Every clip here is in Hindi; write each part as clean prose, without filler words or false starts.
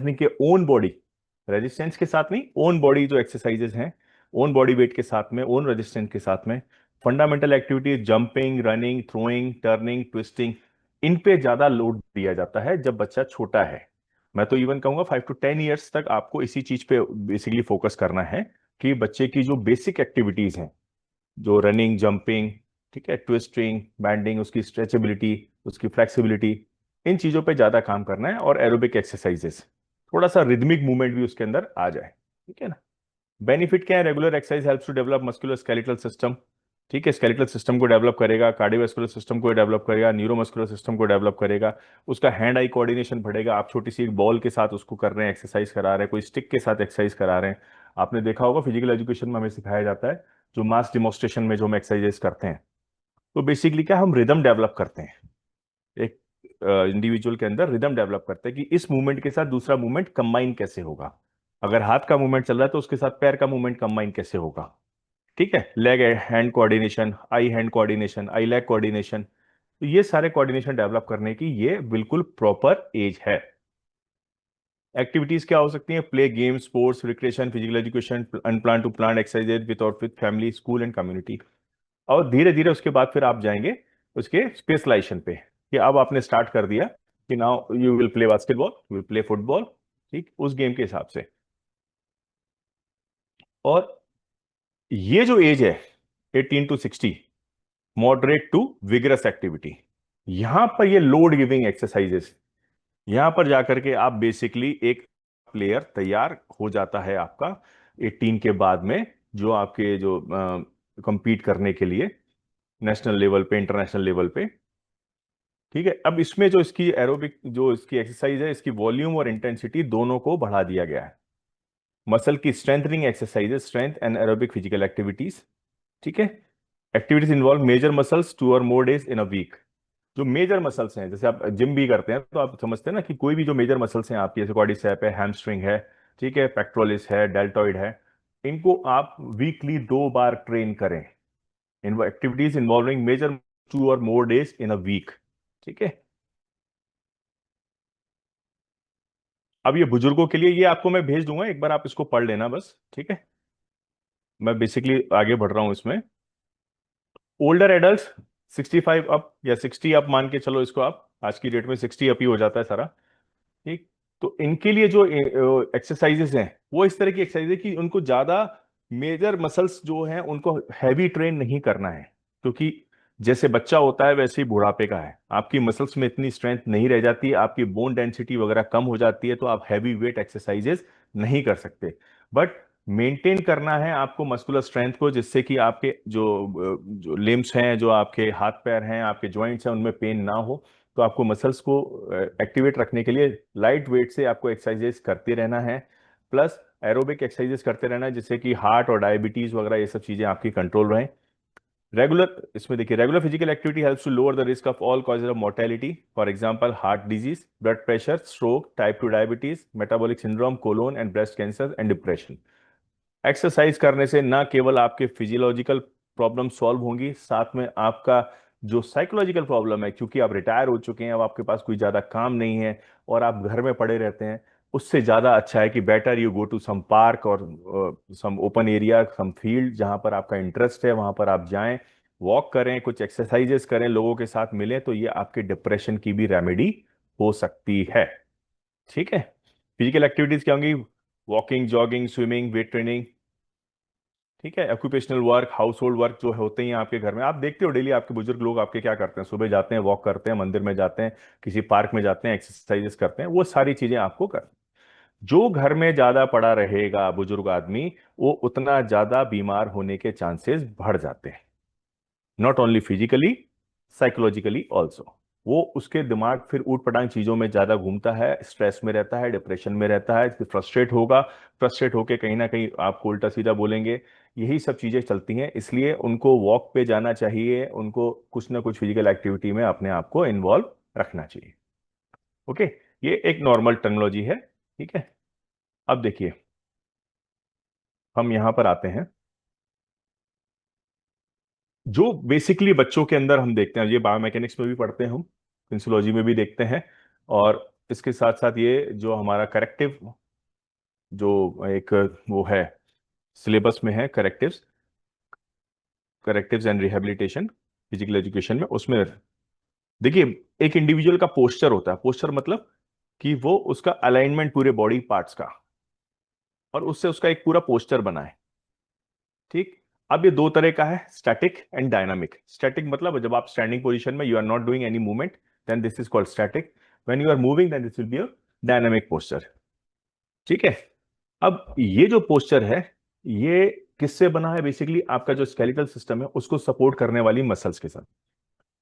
के ओन बॉडी, रेजिस्टेंस के साथ नहीं, ओन बॉडी जो एक्सरसाइजेस हैं, ओन बॉडी वेट के साथ में, ओन रेजिस्टेंस के साथ में, fundamental activities jumping, running, throwing, turning, twisting, इन पे ज्यादा लोड दिया जाता है जब बच्चा छोटा है। मैं तो इवन कहूंगा 5 to 10 ईयर्स तक आपको इसी चीज पे बेसिकली फोकस करना है कि बच्चे की जो बेसिक एक्टिविटीज हैं, जो रनिंग, जंपिंग, ठीक है, ट्विस्टिंग, बैंडिंग, उसकी स्ट्रेचेबिलिटी, उसकी फ्लेक्सिबिलिटी, इन चीजों पे ज्यादा काम करना है। और एरोबिक एक्सरसाइजेस, थोड़ा सा रिदमिक मूवमेंट भी उसके अंदर आ जाए, ठीक है ना। बेनिफिट क्या है? Regular exercise helps to develop muscular skeletal system, ठीक है, स्केलेटल सिस्टम को डेवलप करेगा, कार्डियोवास्कुलर सिस्टम को डेवलप करेगा, न्यूरोमस्कुलर सिस्टम को डेवलप करेगा, उसका हैंड आई कोऑर्डिनेशन बढ़ेगा। आप छोटी सी एक बॉल के साथ उसको कर रहे हैं, एक्सरसाइज करा रहे हैं, कोई स्टिक के साथ एक्सरसाइज करा रहे हैं। आपने देखा होगा फिजिकल एजुकेशन में हमें सिखाया जाता है, जो मास डिमोन्स्ट्रेशन में जो हम एक्सरसाइजेस करते हैं, तो बेसिकली क्या, हम रिदम डेवलप करते हैं, एक इंडिविजुअल के अंदर रिदम डेवलप करते हैं कि इस मूवमेंट के साथ दूसरा मूवमेंट कंबाइन कैसे होगा। अगर हाथ का मूवमेंट चल रहा है तो उसके साथ पैर का मूवमेंट कंबाइन कैसे होगा, ठीक है, लेग हैंड कोऑर्डिनेशन, आई हैंड कोऑर्डिनेशन, आई लेग कोऑर्डिनेशन, तो ये सारे कोऑर्डिनेशन डेवलप करने की ये बिल्कुल प्रॉपर एज है। एक्टिविटीज क्या हो सकती हैं? Play, game, sports, recreation, physical education, unplan to plan exercises with और with family, school and community. और धीरे धीरे उसके बाद फिर आप जाएंगे उसके स्पेशलाइजेशन पे, कि अब आपने स्टार्ट कर दिया कि now you will play basketball, you will play football, ठीक, उस गेम के हिसाब से। और ये जो एज है 18 to 60, moderate to vigorous activity, यहां पर ये लोड गिविंग एक्सरसाइजेस, यहां पर जाकर के आप बेसिकली एक प्लेयर तैयार हो जाता है आपका 18 के बाद में, जो आपके जो compete करने के लिए नेशनल लेवल पे, इंटरनेशनल लेवल पे, ठीक है। अब इसमें जो इसकी एरोबिक जो इसकी एक्सरसाइज है, इसकी वॉल्यूम और इंटेंसिटी दोनों को बढ़ा दिया गया है। मसल की strengthening exercises, strength and aerobic physical activities, ठीक है। Activities involve major muscles 2 or more days in a week. जो मेजर मसल्स हैं, जैसे आप जिम भी करते हैं तो आप समझते हैं ना कि कोई भी जो मेजर मसल्स हैं आपकी, जैसे क्वाड्रिसेप है, हैमस्ट्रिंग है, ठीक है, पेक्टोरलिस है, डेल्टॉइड है, इनको आप वीकली 2 बार ट्रेन करें। In activities involving major 2 or more days in a week, ठीक है। अब ये बुजुर्गों के लिए, ये आपको मैं भेज दूंगा, एक बार आप इसको पढ़ लेना बस, ठीक है। मैं बेसिकली आगे बढ़ रहा हूं इसमें। ओल्डर एडल्ट 65 अप या 60 अप मान के चलो इसको, आप आज की डेट में 60 अप ही हो जाता है सारा, ठीक। तो इनके लिए जो एक्सरसाइजेस हैं वो इस तरह की एक्सरसाइज है कि उनको ज्यादा मेजर मसल्स जो हैं उनको हैवी ट्रेन नहीं करना है, क्योंकि जैसे बच्चा होता है वैसे ही बुढ़ापे का है, आपकी मसल्स में इतनी स्ट्रेंथ नहीं रह जाती, आपकी बोन डेंसिटी वगैरह कम हो जाती है, तो आप हैवी वेट एक्सरसाइजेस नहीं कर सकते। बट मेंटेन करना है आपको मस्कुलर स्ट्रेंथ को, जिससे कि आपके जो लिम्स हैं, जो आपके हाथ पैर हैं, आपके जॉइंट्स हैं, उनमें पेन ना हो। तो आपको मसल्स को एक्टिवेट रखने के लिए लाइट वेट से आपको एक्सरसाइजेस करते रहना है, प्लस एरोबिक एक्सरसाइजेस करते रहना है, जिससे कि हार्ट और डायबिटीज वगैरह ये सब चीजें आपकी कंट्रोल रहें। रेगुलर, इसमें देखिए, regular physical activity helps to lower the risk of all causes of mortality, for example heart disease, blood pressure, stroke, type 2 diabetes, metabolic syndrome, colon and breast cancer and depression. Exercise करने से ना केवल आपके फिजियोलॉजिकल प्रॉब्लम सॉल्व होंगी, साथ में आपका जो साइकोलॉजिकल प्रॉब्लम है, क्योंकि आप रिटायर हो चुके हैं, अब आपके पास कोई ज्यादा काम नहीं है और आप घर में पड़े रहते हैं, उससे ज्यादा अच्छा है कि better you go to some park और some open area, some field, जहां पर आपका इंटरेस्ट है वहां पर आप जाएं, वॉक करें, कुछ एक्सरसाइजेस करें, लोगों के साथ मिलें, तो ये आपके डिप्रेशन की भी रेमेडी हो सकती है, ठीक है। फिजिकल एक्टिविटीज क्या होंगी? Walking, jogging, swimming, weight training, ठीक है, occupational work, house hold work जो होते हैं आपके घर में, आप देखते हो डेली आपके बुजुर्ग लोग आपके क्या करते हैं, सुबह जाते हैं, वॉक करते हैं, मंदिर में जाते हैं, किसी पार्क में जाते हैं, एक्सरसाइजेस करते हैं, वो सारी चीजें आपको कर। जो घर में ज्यादा पड़ा रहेगा बुजुर्ग आदमी, वो उतना ज्यादा बीमार होने के चांसेस बढ़ जाते हैं, not only physically, psychologically also. वो उसके दिमाग फिर ऊट पटांग चीजों में ज्यादा घूमता है, स्ट्रेस में रहता है, डिप्रेशन में रहता है, फिर फ्रस्ट्रेट होगा, फ्रस्ट्रेट होके कहीं ना कहीं आपको उल्टा सीधा बोलेंगे, यही सब चीजें चलती हैं। इसलिए उनको वॉक पे जाना चाहिए, उनको कुछ ना कुछ फिजिकल एक्टिविटी में अपने आप को इन्वॉल्व रखना चाहिए, ओके। ये एक नॉर्मल टेक्नोलॉजी है, ठीक है। अब देखिए, हम यहां पर आते हैं, जो बेसिकली बच्चों के अंदर हम देखते हैं, ये बायोमैकेनिक्स में भी पढ़ते हैं हम, फिजियोलॉजी में भी देखते हैं, और इसके साथ साथ ये जो हमारा करेक्टिव जो एक वो है सिलेबस में है, करेक्टिव्स, करेक्टिव्स एंड रिहेबिलिटेशन फिजिकल एजुकेशन में, उसमें देखिए एक इंडिविजुअल का पोस्चर होता है। पोस्चर मतलब कि वो उसका अलाइनमेंट पूरे बॉडी पार्ट्स का, और उससे उसका एक पूरा पोस्चर बना है। ठीक। अब ये दो तरह का है, स्टैटिक एंड डायनामिक। स्टैटिक मतलब जब आप स्टैंडिंग पोजीशन में, you are not doing any movement, then this is called static. When you are moving, then this will be a dynamic posture. ठीक है। अब ये जो पोस्चर है, ये किससे बना है? बेसिकली आपका जो स्केलेटल सिस्टम है उसको सपोर्ट करने वाली मसल्स के साथ।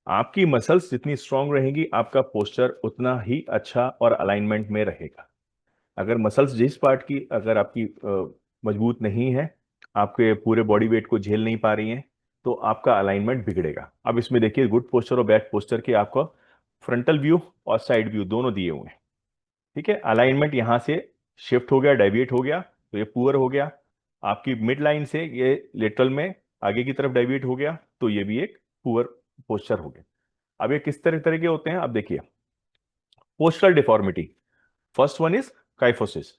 आपकी मसल्स जितनी स्ट्रांग रहेंगी, आपका पोस्चर उतना ही अच्छा और अलाइनमेंट में रहेगा। अगर मसल्स जिस पार्ट की अगर आपकी मजबूत नहीं है, आपके पूरे बॉडी वेट को झेल नहीं पा रही हैं, तो आपका अलाइनमेंट बिगड़ेगा। अब इसमें देखिए गुड पोस्चर और बैड पोस्चर के आपको फ्रंटल व्यू और साइड व्यू दोनों दिए हुए हैं। ठीक है। अलाइनमेंट यहां से शिफ्ट हो गया, डेविएट हो गया, तो ये पुअर हो गया। आपकी मिड लाइन से ये लेटरल में आगे की तरफ डेविएट हो गया, तो ये भी एक पुअर पोस्चर हो गया। अब ये किस तरह तरह के होते हैं, अब देखिए। Postural deformity, first one is kyphosis.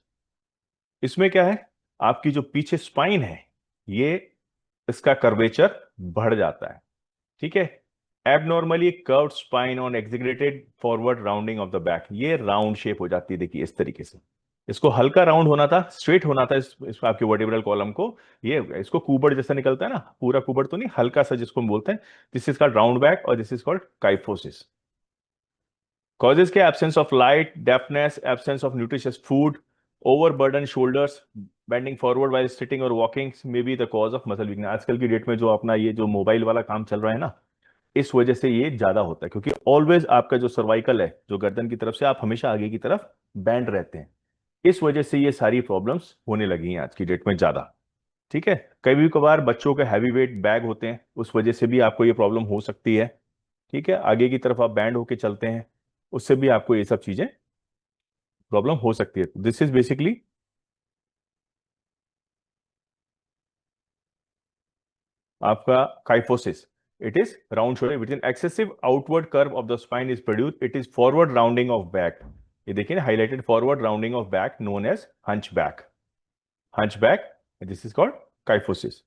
इसमें क्या है, आपकी जो पीछे स्पाइन है, ये इसका कर्वेचर बढ़ जाता है। ठीक है। Abnormally curved spine on exaggerated forward rounding of the back, ये राउंड शेप हो जाती है। देखिए इस तरीके से, इसको हल्का राउंड होना था, स्ट्रेट होना था इस आपके वर्टिब्रल कॉलम को। ये इसको कुबड़ जैसा निकलता है ना, पूरा कुबड़ तो नहीं, हल्का सा जिसको हम बोलते हैं। This is called round back और this is called kyphosis. Causes के absence of light, deafness, absence of nutritious food, overburden shoulders, bending forward while sitting और walking may be the cause of muscle weakness. आजकल की डेट में जो अपना ये जो मोबाइल वाला काम चल रहा है ना, इस वजह से ये ज्यादा होता है, क्योंकि ऑलवेज आपका जो सर्वाइकल है, जो गर्दन की तरफ से, आप हमेशा आगे की तरफ बैंड रहते हैं। इस वजह से ये सारी प्रॉब्लम्स होने लगी हैं आज की डेट में ज्यादा। ठीक है। कभी कभार बच्चों के हैवी वेट बैग होते हैं, उस वजह से भी आपको ये प्रॉब्लम हो सकती है। ठीक है। आगे की तरफ आप बैंड होके चलते हैं, उससे भी आपको ये सब चीजें प्रॉब्लम हो सकती है। दिस इज बेसिकली आपका kyphosis. It is round shoulder with an excessive outward curve of the spine is produce, it is forward rounding of back. ये देखिए ना, highlighted forward rounding of back known as hunchback. Hunchback, this is called kyphosis.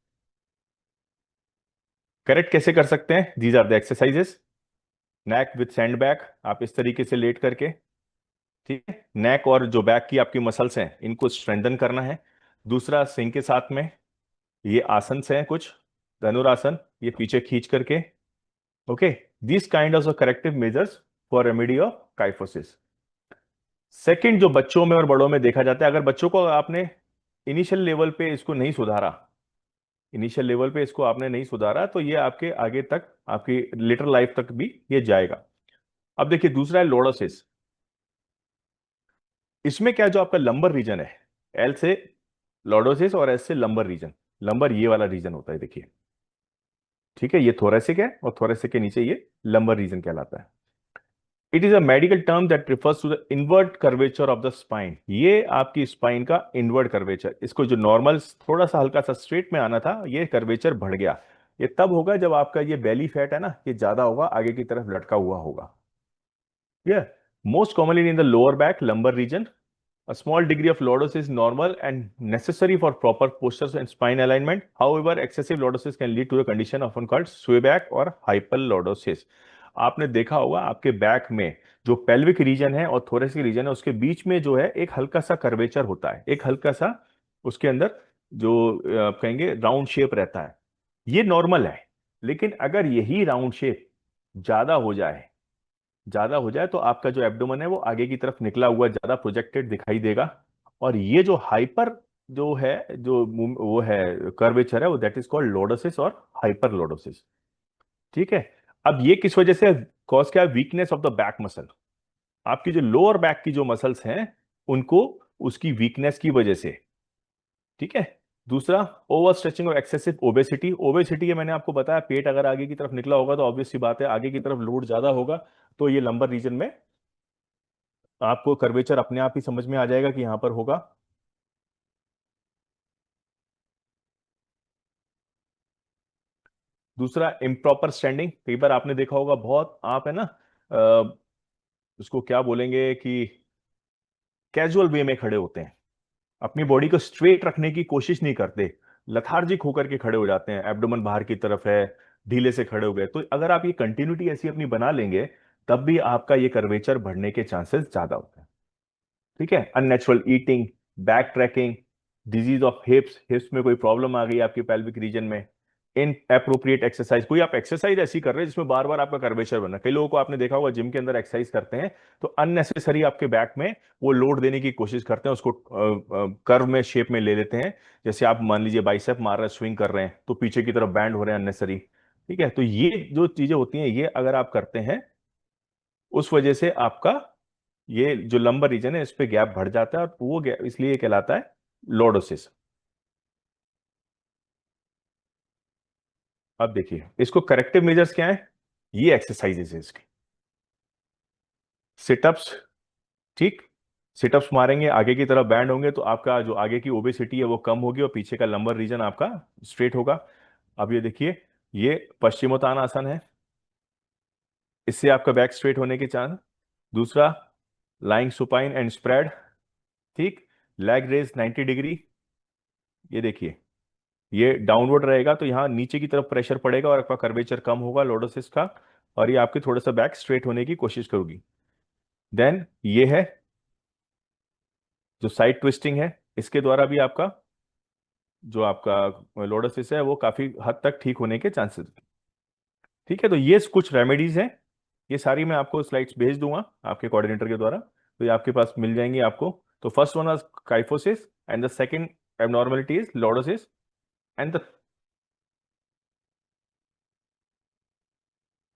Correct कैसे कर सकते हैं? These are the exercises. Neck with sand back, आप इस तरीके से लेट करके, ठीक है, नेक और जो बैक की आपकी मसल्स हैं इनको स्ट्रेंथन करना है। दूसरा, सिंह के साथ में ये आसन हैं कुछ, धनुरासन, ये पीछे खींच करके। Okay. This kind of corrective measures for remedy of kyphosis. Second, जो बच्चों में और बड़ों में देखा जाता है, अगर बच्चों को आपने इनिशियल लेवल पे इसको नहीं सुधारा, इनिशियल लेवल पे इसको आपने नहीं सुधारा, तो ये आपके आगे तक, आपकी लेटर लाइफ तक भी ये जाएगा। अब देखिए दूसरा है लोडोसिस। इसमें क्या, जो आपका लंबर रीजन है, एल से लॉर्डोसिस और एस से लंबर रीजन। लंबर ये वाला रीजन होता है, देखिए। ठीक है। ये थोरेसिक है और थोरेसिक के नीचे ये लंबर रीजन कहलाता है। It is a medical term that refers to the invert curvature of the spine. ये आपकी स्पाइन का इनवर्ट कर्वेचर, इसको जो नॉर्मल थोड़ा सा हल्का सा स्ट्रेट में आना था, ये कर्वेचर बढ़ गया। ये तब होगा जब आपका ये बेली फैट है ना, ये ज्यादा होगा, आगे की तरफ लटका हुआ होगा। ये most commonly in the lower back lumbar region. A small degree of lordosis is normal and necessary for proper postures and spine alignment. However, excessive lordosis can lead to a condition often called swayback or hyperlordosis. आपने देखा होगा आपके बैक में जो पेल्विक रीजन है और थोरेसिक रीजन है, उसके बीच में जो है एक हल्का सा कर्वेचर होता है, एक हल्का सा उसके अंदर जो आप कहेंगे राउंड शेप रहता है। ये नॉर्मल है। लेकिन अगर यही राउंड शेप ज्यादा हो जाए, ज्यादा हो जाए, तो आपका जो एब्डोमेन है वो आगे की तरफ निकला हुआ ज्यादा प्रोजेक्टेड दिखाई देगा। और ये जो हाइपर जो है, जो वो है कर्वेचर है, वो दैट इज कॉल्ड लोडोसिस और हाइपर लोडोसिस। ठीक है। अब ये किस वजह से कॉज क्या है? Weakness of the back muscle. आपकी जो लोअर बैक की जो मसल्स हैं, उनको उसकी वीकनेस की वजह से। ठीक है। दूसरा, ओवर स्ट्रेचिंग और एक्सेसिव ओबेसिटी। ओबेसिटी है, मैंने आपको बताया, पेट अगर आगे की तरफ निकला होगा तो ऑब्वियस सी बात है आगे की तरफ लोड ज्यादा होगा, तो ये लंबर रीजन में आपको कर्वेचर अपने आप ही समझ में आ जाएगा कि यहां पर होगा। दूसरा, इम्प्रॉपर स्टैंडिंग। कई बार आपने देखा होगा, बहुत आप है ना, उसको क्या बोलेंगे कि कैजुअल वे में खड़े होते हैं, अपनी बॉडी को स्ट्रेट रखने की कोशिश नहीं करते, लथार्जिक होकर के खड़े हो जाते हैं, एब्डोमेन बाहर की तरफ है, ढीले से खड़े हो गए। तो अगर आप ये कंटिन्यूटी ऐसी अपनी बना लेंगे तब भी आपका ये कर्वेचर बढ़ने के चांसेस ज्यादा होते हैं। ठीक है, unnatural eating, back tracking, disease of हिप्स, हिप्स में कोई प्रॉब्लम आ गई आपकी पेल्विक रीजन में, इन अप्रोप्रिएट एक्सरसाइज, कोई आप एक्सरसाइज ऐसी कर रहे हैं जिसमें बार बार आपका कर्वेचर बना। कई लोगों को आपने देखा होगा जिम के अंदर एक्सरसाइज करते हैं तो अननेसेसरी आपके बैक में वो लोड देने की कोशिश करते हैं, उसको कर्व में शेप में ले लेते हैं। जैसे आप मान लीजिए बाइसेप मार रहे हैं, स्विंग कर रहे हैं तो पीछे की तरफ बैंड हो रहे हैं अननेसरी। ठीक है, तो ये जो चीजें होती हैं ये अगर आप करते हैं उस वजह से आपका ये जो लंबर रीजन है इस पे गैप बढ़ जाता है और वो गैप इसलिए कहलाता है लॉर्डोसिस। अब देखिए इसको करेक्टिव मेजर्स क्या है, ये एक्सरसाइजेस है इसकी। सिटअप्स, ठीक, सिटअप्स मारेंगे आगे की तरफ बैंड होंगे तो आपका जो आगे की ओबेसिटी है वो कम होगी और पीछे का लंबर रीजन आपका स्ट्रेट होगा। अब ये देखिए, ये पश्चिमोत्तानासन है, इससे आपका बैक स्ट्रेट होने के चांस। दूसरा, लाइंग सुपाइन एंड स्प्रेड, ठीक, लेग रेज 90 डिग्री, ये देखिए ये डाउनवर्ड रहेगा तो यहाँ नीचे की तरफ प्रेशर पड़ेगा और आपका कर्वेचर कम होगा लॉर्डोसिस का, और ये आपके थोड़ा सा बैक स्ट्रेट होने की कोशिश करोगी। देन ये है जो साइड ट्विस्टिंग है, इसके द्वारा भी आपका जो आपका लॉर्डोसिस है वो काफी हद तक ठीक होने के चांसेस। ठीक है, तो ये कुछ रेमेडीज हैं, ये सारी मैं आपको स्लाइड्स भेज दूंगा आपके कोऑर्डिनेटर के द्वारा, तो ये आपके पास मिल जाएंगी आपको। तो first one was kyphosis and the second abnormality is lordosis and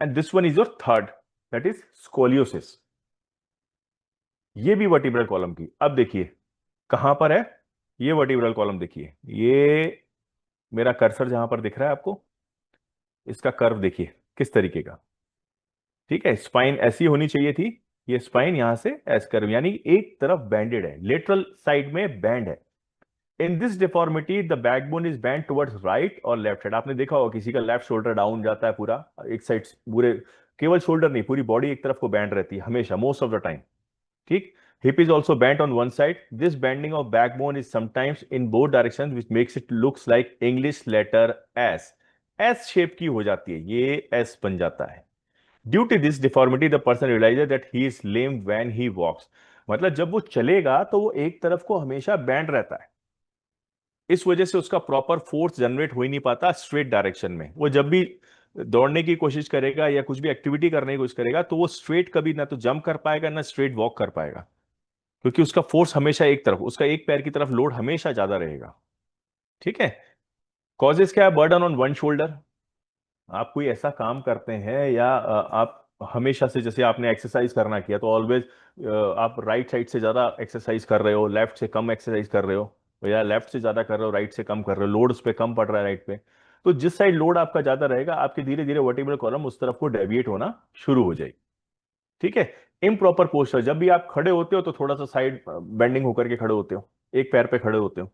this one is your third, that is scoliosis. ये भी वर्टिब्रल कॉलम की। अब देखिए कहां पर है ये वर्टिब्रल कॉलम, देखिए ये मेरा कर्सर जहां पर दिख रहा है आपको, इसका कर्व देखिए किस तरीके का। ठीक है, स्पाइन ऐसी होनी चाहिए थी, ये स्पाइन यहां से एस कर्व, यानी एक तरफ बैंडेड है, लेटरल साइड में बैंड है। इन this deformity the backbone is band towards right और लेफ्ट साइड। आपने देखा होगा किसी का लेफ्ट शोल्डर डाउन जाता है पूरा, एक साइड पूरे, केवल शोल्डर नहीं पूरी बॉडी एक तरफ को बैंड रहती है हमेशा, मोस्ट ऑफ द टाइम। ठीक, hip is also bent on one side. This bending of backbone is sometimes in both directions, which makes it looks like English letter S. S shape की हो जाती है, ये S बन जाता है। Due to this deformity, the person realizes that he is lame when he walks. मतलब जब वो चलेगा तो वो एक तरफ को हमेशा बैंड रहता है, इस वजह से उसका प्रॉपर फोर्स जनरेट हो ही नहीं पाता स्ट्रेट डायरेक्शन में। वो जब भी दौड़ने की कोशिश करेगा या कुछ भी एक्टिविटी करने की कोशिश करेगा तो वो स्ट्रेट कभी ना तो जंप कर पाएगा ना स्ट्रेट वॉक कर पाएगा, क्योंकि उसका फोर्स हमेशा एक तरफ, उसका एक पैर की तरफ लोड हमेशा ज्यादा रहेगा। ठीक है, कॉजेस क्या है, बर्डन ऑन वन शोल्डर, आप कोई ऐसा काम करते हैं या आप हमेशा से जैसे आपने एक्सरसाइज करना किया तो ऑलवेज आप राइट साइड से ज्यादा एक्सरसाइज कर रहे हो, लेफ्ट से कम एक्सरसाइज कर रहे हो, या लेफ्ट से ज्यादा कर रहे हो राइट से कम कर रहे हो, लोड उस पर कम पड़ रहा है राइट पे, तो जिस साइड लोड आपका ज्यादा रहेगा आपके धीरे धीरे वर्टिब्रल कॉलम उस तरफ को डेविएट होना शुरू हो जाएगी। ठीक है, इम्प्रॉपर पोस्चर, जब भी आप खड़े होते हो तो थोड़ा सा साइड बेंडिंग होकर के खड़े होते हो, एक पैर पे खड़े होते हो,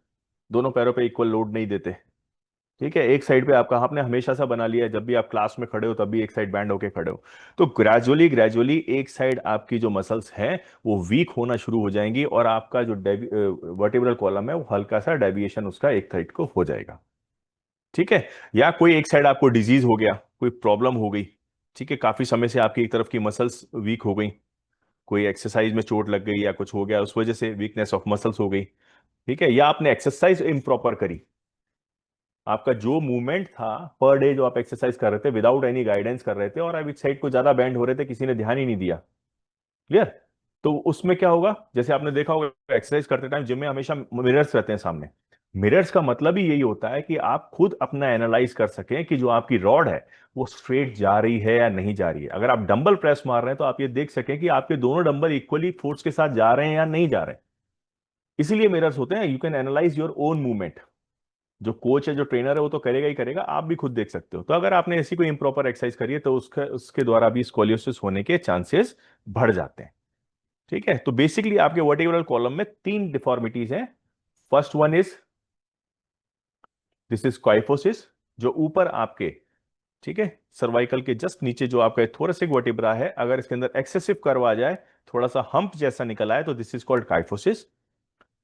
दोनों पैरों पे इक्वल लोड नहीं देते। ठीक है, एक साइड पे आपका आपने हमेशा सा बना लिया है, जब भी आप क्लास में खड़े हो तब भी एक साइड बैंड होके खड़े हो, तो ग्रेजुअली ग्रेजुअली एक साइड आपकी जो मसल्स हैं वो वीक होना शुरू हो जाएंगी और आपका जो वर्टिब्रल कॉलम है वो हल्का सा डेविएशन उसका एक साइड को हो जाएगा। ठीक है, या कोई एक साइड आपको डिजीज हो गया, कोई प्रॉब्लम हो गई, ठीक है, काफी समय से आपकी एक तरफ की मसल्स वीक हो गई, कोई एक्सरसाइज में चोट लग गई या कुछ हो गया उस वजह से वीकनेस ऑफ मसल्स हो गई। ठीक है, या आपने एक्सरसाइज इम्प्रॉपर करी, आपका जो मूवमेंट था पर डे जो आप एक्सरसाइज कर रहे थे विदाउट एनी गाइडेंस कर रहे थे और आप इस साइड को ज्यादा बैंड हो रहे थे, किसी ने ध्यान ही नहीं दिया। क्लियर, तो उसमें क्या होगा, जैसे आपने देखा होगा एक्सरसाइज करते टाइम जिम में हमेशा मिरर्स रहते हैं सामने। मिरर्स का मतलब ही यही होता है कि आप खुद अपना एनालाइज कर सकें कि जो आपकी रॉड है वो स्ट्रेट जा रही है या नहीं जा रही है। अगर आप डंबल प्रेस मार रहे हैं तो आप ये देख सकें कि आपके दोनों डंबल इक्वली फोर्स के साथ जा रहे हैं या नहीं जा रहे हैं, इसीलिए मिरर्स होते हैं। You can analyse your own movement, जो कोच है जो ट्रेनर है वो तो करेगा ही करेगा, आप भी खुद देख सकते हो। तो अगर आपने ऐसी कोई इम्प्रॉपर एक्सरसाइज करी है तो उसके उसके द्वारा भी स्कोलियोसिस होने के चांसेस बढ़ जाते हैं। ठीक है, तो बेसिकली आपके वर्टिब्रल कॉलम में तीन डिफॉर्मिटीज हैं। First one is this is kyphosis, जो ऊपर आपके ठीक है, सर्वाइकल के जस्ट नीचे जो आपका थोरेसिक वर्टिब्रा है, अगर इसके अंदर एक्सेसिव कर्व आ जाए, थोड़ा सा हम्प जैसा निकल आए, तो दिस इज कॉल्ड काइफोसिस।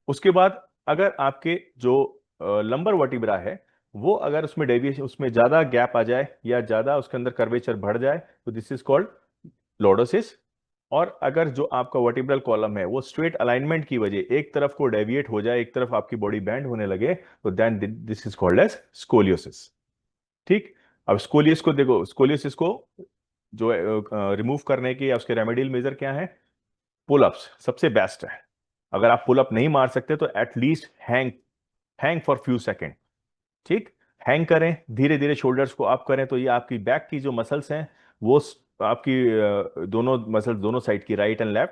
उसके बाद अगर आपके जो लंबर वर्टिब्रा है, वो अगर उसमें डेविएशन, उसमें ज्यादा गैप आ जाए या ज्यादा उसके अंदर कर्वेचर बढ़ जाए, तो दिस इज कॉल्ड लॉर्डोसिस। और अगर जो आपका वर्टिब्रल कॉलम है वो स्ट्रेट अलाइनमेंट की वजह एक तरफ को डेविएट हो जाए, एक तरफ आपकी बॉडी बैंड होने लगे, तो then this is called as scoliosis. ठीक। अब स्कोलियस को देखो, स्कोलियोसिस को जो रिमूव करने की या उसके रेमेडियल मेजर क्या है? पुलअप्स सबसे बेस्ट है। अगर आप पुलअप नहीं मार सकते तो at least hang, hang for few second. ठीक। हैंग करें, धीरे धीरे शोल्डर्स को अप करें, तो ये आपकी बैक की जो मसल्स हैं वो आपकी दोनों मसल्स, दोनों साइड की, राइट एंड लेफ्ट,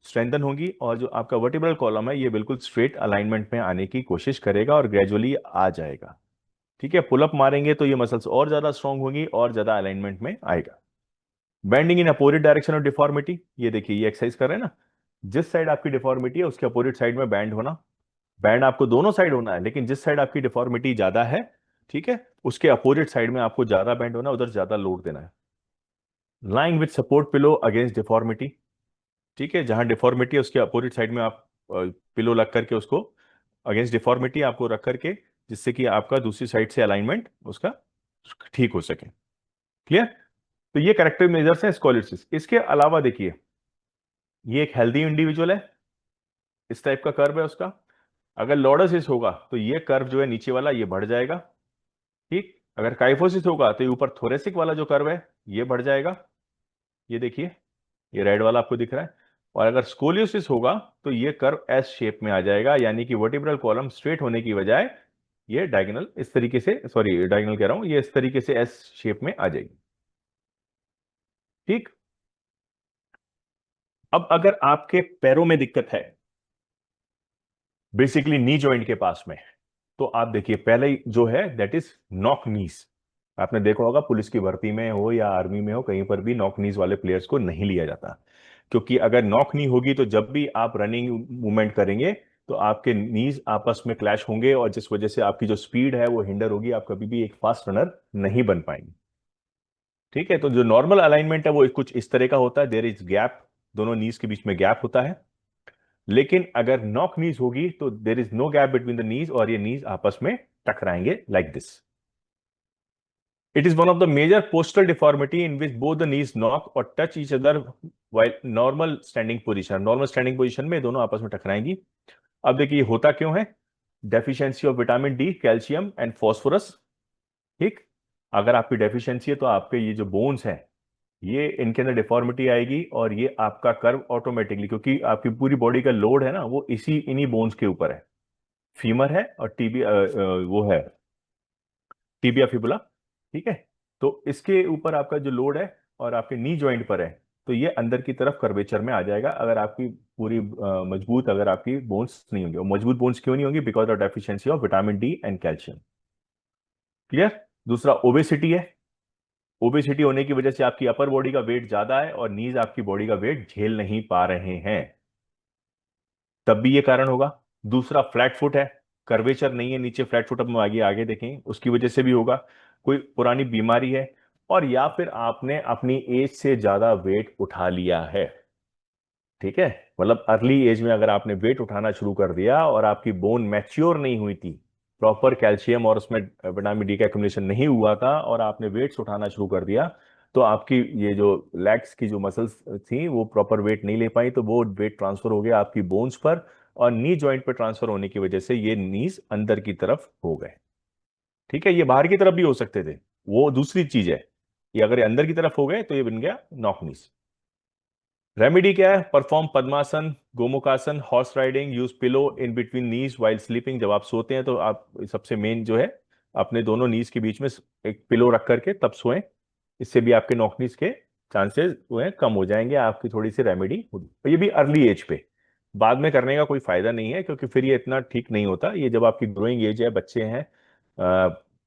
स्ट्रेंथन होंगी, और जो आपका वर्टिब्रल कॉलम है ये बिल्कुल स्ट्रेट अलाइनमेंट में आने की कोशिश करेगा और ग्रेजुअली आ जाएगा। ठीक है, पुलअप मारेंगे तो ये मसल्स और ज्यादा स्ट्रांग होंगी और ज्यादा अलाइनमेंट में आएगा। Bending in opposite direction of deformity, ये देखिए ये एक्सरसाइज कर रहे हैं ना, जिस साइड आपकी डिफॉर्मिटी है उसके अपोजिट साइड में बैंड होना। बैंड आपको दोनों साइड होना है, लेकिन जिस साइड आपकी डिफॉर्मिटी ज्यादा है, ठीक है, उसके अपोजिट साइड में आपको ज्यादा बैंड होना है, उधर ज्यादा लोड देना है। Lying with support pillow against deformity, ठीक है, जहां डिफॉर्मिटी है उसके अपोजिट साइड में आप पिलो लग करके उसको अगेंस्ट डिफॉर्मिटी आपको रख करके, जिससे कि आपका दूसरी साइड से अलाइनमेंट उसका ठीक हो सके। क्लियर? तो ये करेक्टिव मेजर्स हैं स्कोलियोसिस। इसके अलावा देखिए, ये एक हेल्दी इंडिविजुअल है, इस टाइप का कर्व है उसका। अगर लॉर्डोसिस होगा तो ये कर्व जो है नीचे वाला ये बढ़ जाएगा। ठीक। अगर काइफोसिस होगा तो ये ऊपर थोरेसिक वाला जो कर्व है ये बढ़ जाएगा। ये देखिए, ये रेड वाला आपको दिख रहा है। और अगर स्कोलियोसिस होगा तो ये कर्व एस शेप में आ जाएगा, यानी कि वर्टिब्रल कॉलम स्ट्रेट होने की बजाय ये डायगोनल इस तरीके से, सॉरी डायगोनल कह रहा हूं, ये इस तरीके से एस शेप में आ जाएगी। ठीक। अब अगर आपके पैरों में दिक्कत है, बेसिकली नी जॉइंट के पास में, तो आप देखिए पहले ही जो है दैट इज नॉक नीज। आपने देखा होगा पुलिस की भर्ती में हो या आर्मी में हो, कहीं पर भी नॉक नीज वाले प्लेयर्स को नहीं लिया जाता, क्योंकि अगर नॉक नी होगी तो जब भी आप रनिंग मूवमेंट करेंगे तो आपके नीज आपस में क्लैश होंगे, और जिस वजह से आपकी जो स्पीड है वो हिंडर होगी, आप कभी भी एक फास्ट रनर नहीं बन पाएंगे। ठीक है, तो जो नॉर्मल अलाइनमेंट है वो कुछ इस तरह का होता है, देयर इज गैप, दोनों नीज के बीच में गैप होता है। लेकिन अगर नॉक नीज होगी तो there is no gap between the knees, और ये नीज आपस में टकराएंगे like this. It is one of the major postal deformity in which both the knees knock और touch each other while normal standing position. Normal standing position में दोनों आपस में टकराएंगी। अब देखिए ये होता क्यों है? Deficiency of vitamin D, calcium and phosphorus. ठीक। अगर आपकी डेफिशिएंसी है तो आपके ये जो बोन्स हैं, ये इनके अंदर डिफॉर्मिटी आएगी, और ये आपका कर्व ऑटोमेटिकली, क्योंकि आपकी पूरी बॉडी का लोड है ना वो इसी इन्हीं बोन्स के ऊपर है। फीमर है और टीबी वो है टीबिया फिबुला। ठीक है, तो इसके ऊपर आपका जो लोड है और आपके नी जॉइंट पर है, तो ये अंदर की तरफ कर्वेचर में आ जाएगा, अगर आपकी पूरी मजबूत, अगर आपकी बोन्स नहीं होंगी। और मजबूत बोन्स क्यों नहीं होंगी? Because of deficiency of vitamin D and calcium. Clear? दूसरा ओबेसिटी है। ओबेसिटी होने की वजह से आपकी अपर बॉडी का वेट ज्यादा है और नीज आपकी बॉडी का वेट झेल नहीं पा रहे हैं, तब भी ये कारण होगा। दूसरा फ्लैट फुट है, कर्वेचर नहीं है नीचे, फ्लैट फुट अब हम आगे आगे देखेंगे, उसकी वजह से भी होगा। कोई पुरानी बीमारी है, और या फिर आपने अपनी एज से ज्यादा वेट उठा लिया है। ठीक है, मतलब अर्ली एज में अगर आपने वेट उठाना शुरू कर दिया और आपकी बोन मैच्योर नहीं हुई थी, प्रॉपर कैल्शियम और उसमें विटामिन डी का एक्युमुलेशन नहीं हुआ था, और आपने वेट्स उठाना शुरू कर दिया, तो आपकी ये जो लेग्स की जो मसल्स थी वो प्रॉपर वेट नहीं ले पाई, तो वो वेट ट्रांसफर हो गया आपकी बोन्स पर, और नी जॉइंट पर ट्रांसफर होने की वजह से ये नीज अंदर की तरफ हो गए। ठीक है, ये बाहर की तरफ भी हो सकते थे, वो दूसरी चीज है। ये अगर ये अंदर की तरफ हो गए तो ये बन गया नॉक नीज। रेमेडी क्या है? Perform padmasana, Gomukhasana, horse riding, use pillow in between knees while sleeping. जब आप सोते हैं तो आप सबसे मेन जो है अपने दोनों नीज के बीच में एक पिलो रख करके तब सोएं, इससे भी आपके नॉकनीज के चांसेस जो है कम हो जाएंगे, आपकी थोड़ी सी रेमेडी होगी। तो ये भी अर्ली एज पे, बाद में करने का कोई फायदा नहीं है, क्योंकि फिर ये इतना ठीक नहीं होता। ये जब आपकी ग्रोइंग एज है, बच्चे हैं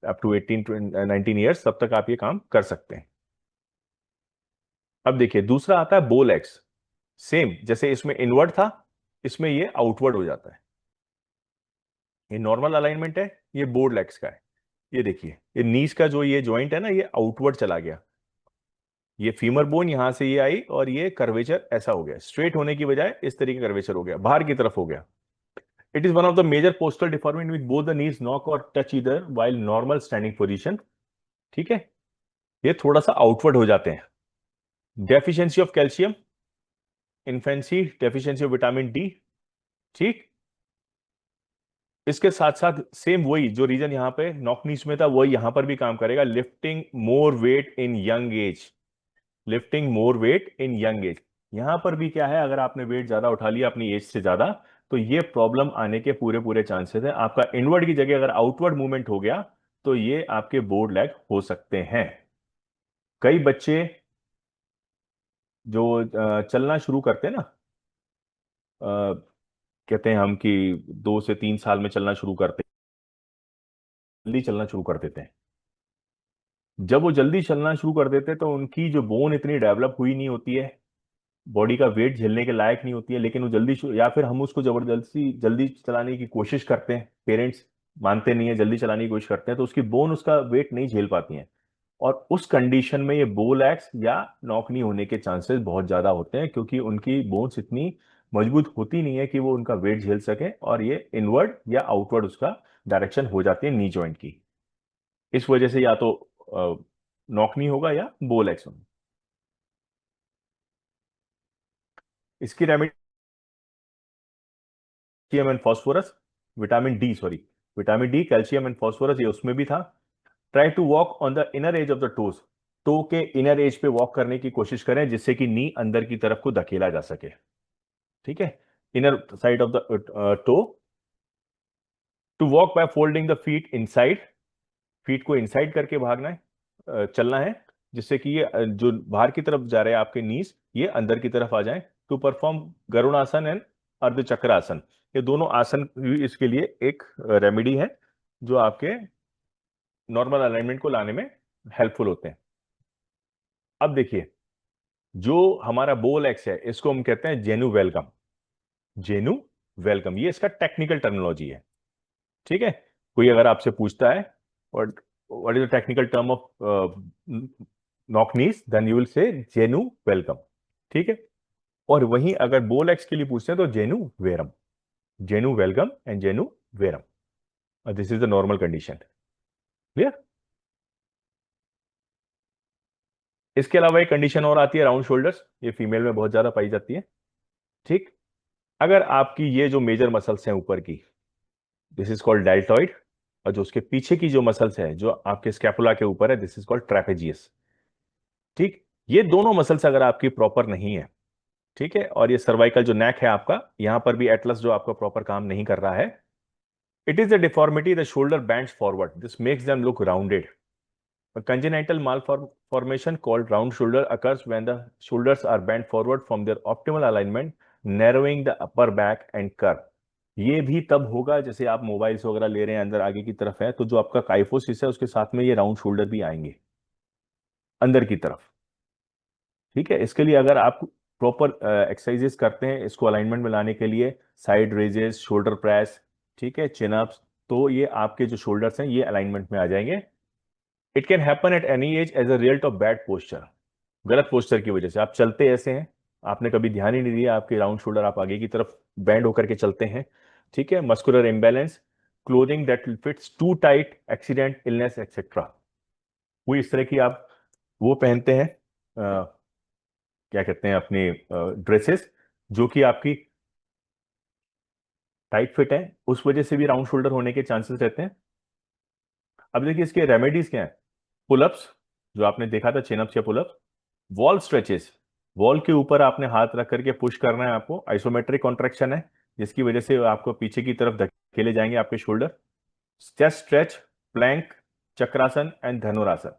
अप टू 18 19 ईयर्स, तब तक आप ये काम कर सकते हैं। अब देखिए दूसरा आता है बोल एक्स। सेम जैसे इसमें इनवर्ड था, इसमें ये आउटवर्ड हो जाता है। ये नॉर्मल अलाइनमेंट है, ये बोर्ड लेग्स का है। ये देखिए, ये नीज का जो ये जॉइंट है ना, ये आउटवर्ड चला गया। ये फीमर बोन यहां से ये आई और ये कर्वेचर ऐसा हो गया, स्ट्रेट होने की बजाय इस तरीके कर्वेचर हो गया, बाहर की तरफ हो गया। It is one of the major postal deformity with both the knees knock और टच इधर वाइल नॉर्मल स्टैंडिंग पोजीशन। ठीक है, ये थोड़ा सा आउटवर्ड हो जाते हैं। Deficiency of calcium, infancy, deficiency of vitamin D. ठीक, इसके साथ साथ सेम वही जो रीजन यहां पे नॉक नीच में था वही यहां पर भी काम करेगा, lifting more weight in young age. Lifting more weight in young age, यहां पर भी क्या है, अगर आपने वेट ज्यादा उठा लिया अपनी एज से ज्यादा, तो ये प्रॉब्लम आने के पूरे पूरे चांसेस है। आपका इनवर्ड की जगह अगर आउटवर्ड मूवमेंट हो गया तो ये आपके बोर्ड लैग हो सकते हैं। कई बच्चे जो चलना शुरू करते हैं ना, कहते हैं हम कि 2 से 3 साल में चलना शुरू करते हैं, जल्दी चलना शुरू कर देते हैं। जब वो जल्दी चलना शुरू कर देते हैं तो उनकी जो बोन इतनी डेवलप हुई नहीं होती है, बॉडी का वेट झेलने के लायक नहीं होती है, लेकिन वो जल्दी या फिर हम उसको जबरदस्ती जल्दी चलाने की कोशिश करते हैं, पेरेंट्स मानते नहीं है, जल्दी चलाने की कोशिश करते हैं, तो उसकी बोन उसका वेट नहीं झेल पाती हैं। और उस कंडीशन में ये बोल एक्स या नॉकनी होने के चांसेस बहुत ज्यादा होते हैं, क्योंकि उनकी बोन्स इतनी मजबूत होती नहीं है कि वो उनका वेट झेल सके, और ये इनवर्ड या आउटवर्ड उसका डायरेक्शन हो जाती है नी जॉइंट की। इस वजह से या तो नॉकनी होगा या बोल एक्स होगा। इसकी remedy calcium and phosphorus, vitamin D, sorry, vitamin D, calcium and phosphorus, ये उसमें भी था। Try to walk on the inner edge of the toes, toe के इनर एज पे वॉक करने की कोशिश करें जिससे कि नी अंदर की तरफ को धकेला जा सके। ठीक है, inner side of the toe. To walk by folding the feet inside, feet को इनसाइड करके भागना है, चलना है, जिससे कि ये जो बाहर की तरफ जा रहे हैं आपके नीज, ये अंदर की तरफ आ जाए। टू परफॉर्म गरुड़ासन एंड अर्ध चक्रासन, ये दोनों आसन भी इसके लिए एक रेमेडी है जो आपके नॉर्मल अलाइनमेंट को लाने में हेल्पफुल होते हैं। अब देखिए, जो हमारा बोल एक्स है इसको हम कहते हैं जेनु वेलकम। जेनु वेलकम, ये इसका टेक्निकल टर्मिनोलॉजी है। ठीक है, कोई अगर आपसे पूछता है what what is the technical term of knock knees, then you will say genu welcome. ठीक है, और वहीं अगर बोल एक्स के लिए पूछते हैं तो genu varum, genu valgum and genu varum, this is the normal condition. Clear? इसके अलावा एक कंडीशन और आती है राउंड शोल्डर्स, ये फीमेल में बहुत ज्यादा पाई जाती है। ठीक, अगर आपकी ये जो मेजर मसल्स हैं ऊपर की, दिस इज कॉल्ड डेल्टॉइड, और जो उसके पीछे की जो मसल्स है जो आपके स्कैपुला के ऊपर है, दिस इज कॉल्ड ट्रेपेजियस। ठीक, ये दोनों मसल्स अगर आपकी प्रॉपर नहीं है, ठीक है, और ये सर्वाइकल जो नेक है आपका, यहां पर भी एटलस जो आपका प्रॉपर काम नहीं कर रहा है, it is a deformity, the shoulder bands forward, this makes them look rounded. A congenital malformation called round shoulder occurs when the shoulders are bent forward from their optimal alignment, narrowing the upper back and curve. ये भी तब होगा जैसे आप मोबाइल्स वगैरह ले रहे हैं, अंदर आगे की तरफ है, तो जो आपका काइफोसिस है उसके साथ में ये राउंड शोल्डर भी आएंगे अंदर की तरफ। ठीक है, इसके लिए अगर आप प्रॉपर एक्सरसाइजेस करते हैं इसको अलाइनमेंट में लाने के लिए, साइड रेजेस, शोल्डर प्रेस, ठीक है, चिन अप्स, तो ये आपके जो शोल्डर्स हैं ये अलाइनमेंट में आ जाएंगे। It can happen at any age as a result of bad posture, गलत पोस्चर की वजह से आप चलते ऐसे हैं, आपने कभी ध्यान ही नहीं दिया, आपके राउंड शोल्डर आप आगे की तरफ बैंड होकर के चलते हैं। ठीक है, muscular imbalance, clothing that fits too tight, accident, illness etcetera, वो इस तरह की आप वो पहनते हैं, क्या कहते हैं, अपनी ड्रेसेस जो कि आपकी टाइट फिट है, उस वजह से भी राउंड शोल्डर होने के चांसेस रहते हैं। अब देखिए इसके रेमेडीज क्या है। पुलअप्स, जो आपने देखा था चिनअप्स या पुलअप्स। वॉल स्ट्रेचेस, वॉल के ऊपर आपने हाथ रख करके पुश करना है आपको, आइसोमेट्रिक कॉन्ट्रैक्शन है जिसकी वजह से आपको पीछे की तरफ धकेले जाएंगे आपके shoulder. Chest stretch, plank, chakrasana and dhanurasana,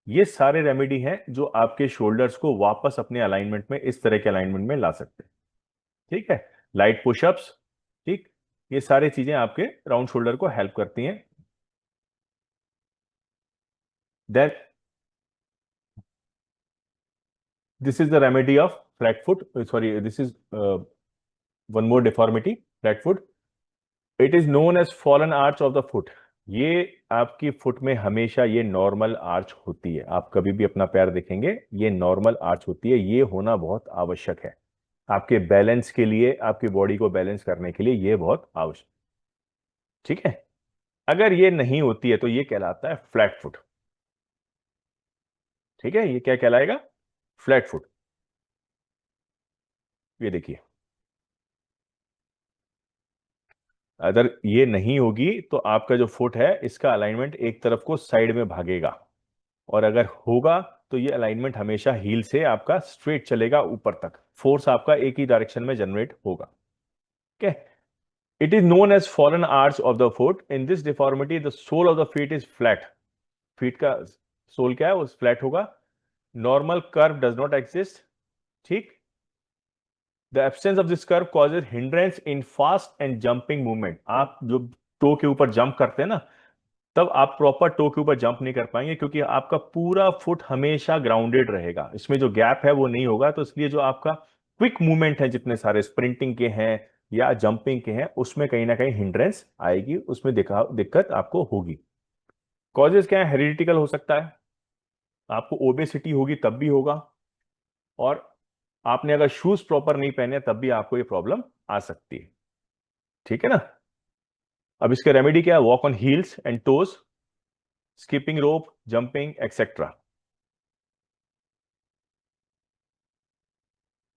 ये सारे रेमेडी हैं जो आपके शोल्डर्स को वापस अपने अलाइनमेंट में, इस तरह के अलाइनमेंट में ला सकते हैं। ठीक है, लाइट पुशअप्स, ठीक, ये सारी चीजें आपके राउंड शोल्डर को हेल्प करती हैं। Then this is the remedy of flat foot, sorry, this is one more deformity, flat foot. It is known as fallen arch of the foot. ये आपकी फुट में हमेशा ये नॉर्मल आर्च होती है, आप कभी भी अपना पैर देखेंगे ये नॉर्मल आर्च होती है, ये होना बहुत आवश्यक है आपके बैलेंस के लिए, आपकी बॉडी को बैलेंस करने के लिए ये बहुत आवश्यक। ठीक है, अगर ये नहीं होती है तो ये कहलाता है फ्लैट फुट। ठीक है, ये क्या कहलाएगा? Flat foot. ये देखिए, अगर ये नहीं होगी तो आपका जो फुट है इसका अलाइनमेंट एक तरफ को साइड में भागेगा, और अगर होगा तो ये अलाइनमेंट हमेशा हील से आपका स्ट्रेट चलेगा ऊपर तक, फोर्स आपका एक ही डायरेक्शन में जनरेट होगा। ठीक है, it is known as fallen arch of the foot. In this deformity the sole of the feet is flat. Feet का सोल क्या है, वो फ्लैट होगा। Normal curve does not exist. ठीक, the absence of this curve causes hindrance in fast and jumping movement. आप जो टो के ऊपर जंप करते हैं ना, तब आप प्रॉपर टो के ऊपर जंप नहीं कर पाएंगे, क्योंकि आपका पूरा फुट हमेशा ग्राउंडेड रहेगा, इसमें जो गैप है वो नहीं होगा। तो इसलिए जो आपका क्विक मूवमेंट है, जितने सारे स्प्रिंटिंग के हैं या जंपिंग के हैं, उसमें कहीं ना कहीं हिंड्रेंस आएगी, उसमें दिक्कत आपको होगी। कॉजेज क्या है? हेरिडिटिकल हो सकता है, आपको ओबेसिटी होगी तब भी होगा, और आपने अगर शूज प्रॉपर नहीं पहने तब भी आपको ये प्रॉब्लम आ सकती है। ठीक है ना? अब इसका रेमेडी क्या है? Walk on heels and toes, skipping rope, jumping etcetera.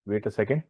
Wait a second.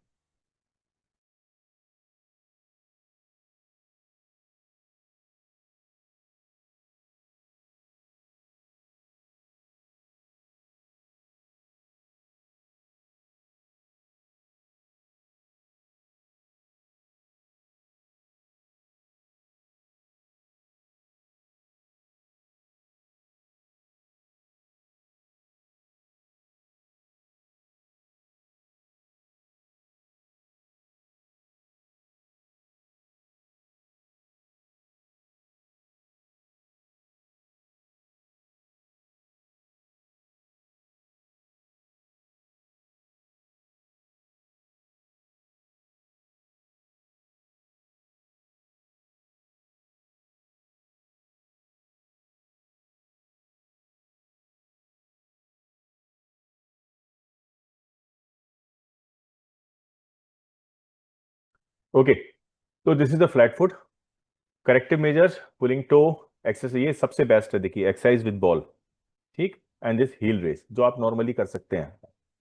Okay, तो this is the flat foot. Corrective measures, pulling toe exercise, ये सबसे बेस्ट है। देखिए, एक्सरसाइज विद बॉल, ठीक, एंड दिस हील रेस जो आप नॉर्मली कर सकते हैं।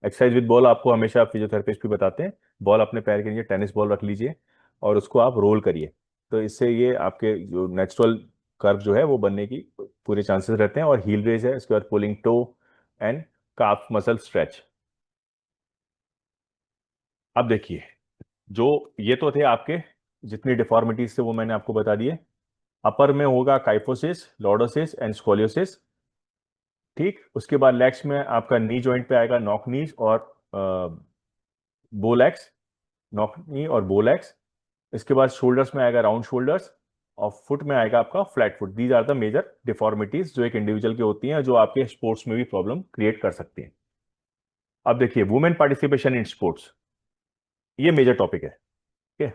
एक्सरसाइज विद बॉल आपको हमेशा फिजियोथेरेपिस्ट भी बताते हैं। बॉल अपने पैर के नीचे टेनिस बॉल रख लीजिए और उसको आप रोल करिए, तो इससे ये आपके जो नेचुरल कर्व जो है वो बनने की पूरे चांसेस रहते हैं। और हील रेस है, इसके बाद pulling toe and calf muscle stretch. अब देखिए, जो ये तो थे आपके जितनी डिफॉर्मिटीज थे वो मैंने आपको बता दिए। अपर में होगा काइफोसिस, लॉर्डोसिस एंड स्कोलियोसिस। ठीक, उसके बाद लेग्स में आपका नी जॉइंट पे आएगा नॉक नीज और बोलेक्स, नॉक नी और बोलेक्स। इसके बाद शोल्डर्स में आएगा राउंड शोल्डर्स, और फुट में आएगा आपका flat foot. These are the major deformities जो एक इंडिविजुअल की होती हैं, जो आपके स्पोर्ट्स में भी प्रॉब्लम क्रिएट कर सकती हैं। अब देखिए, वुमेन पार्टिसिपेशन इन स्पोर्ट्स, ये मेजर टॉपिक है। ठीक है,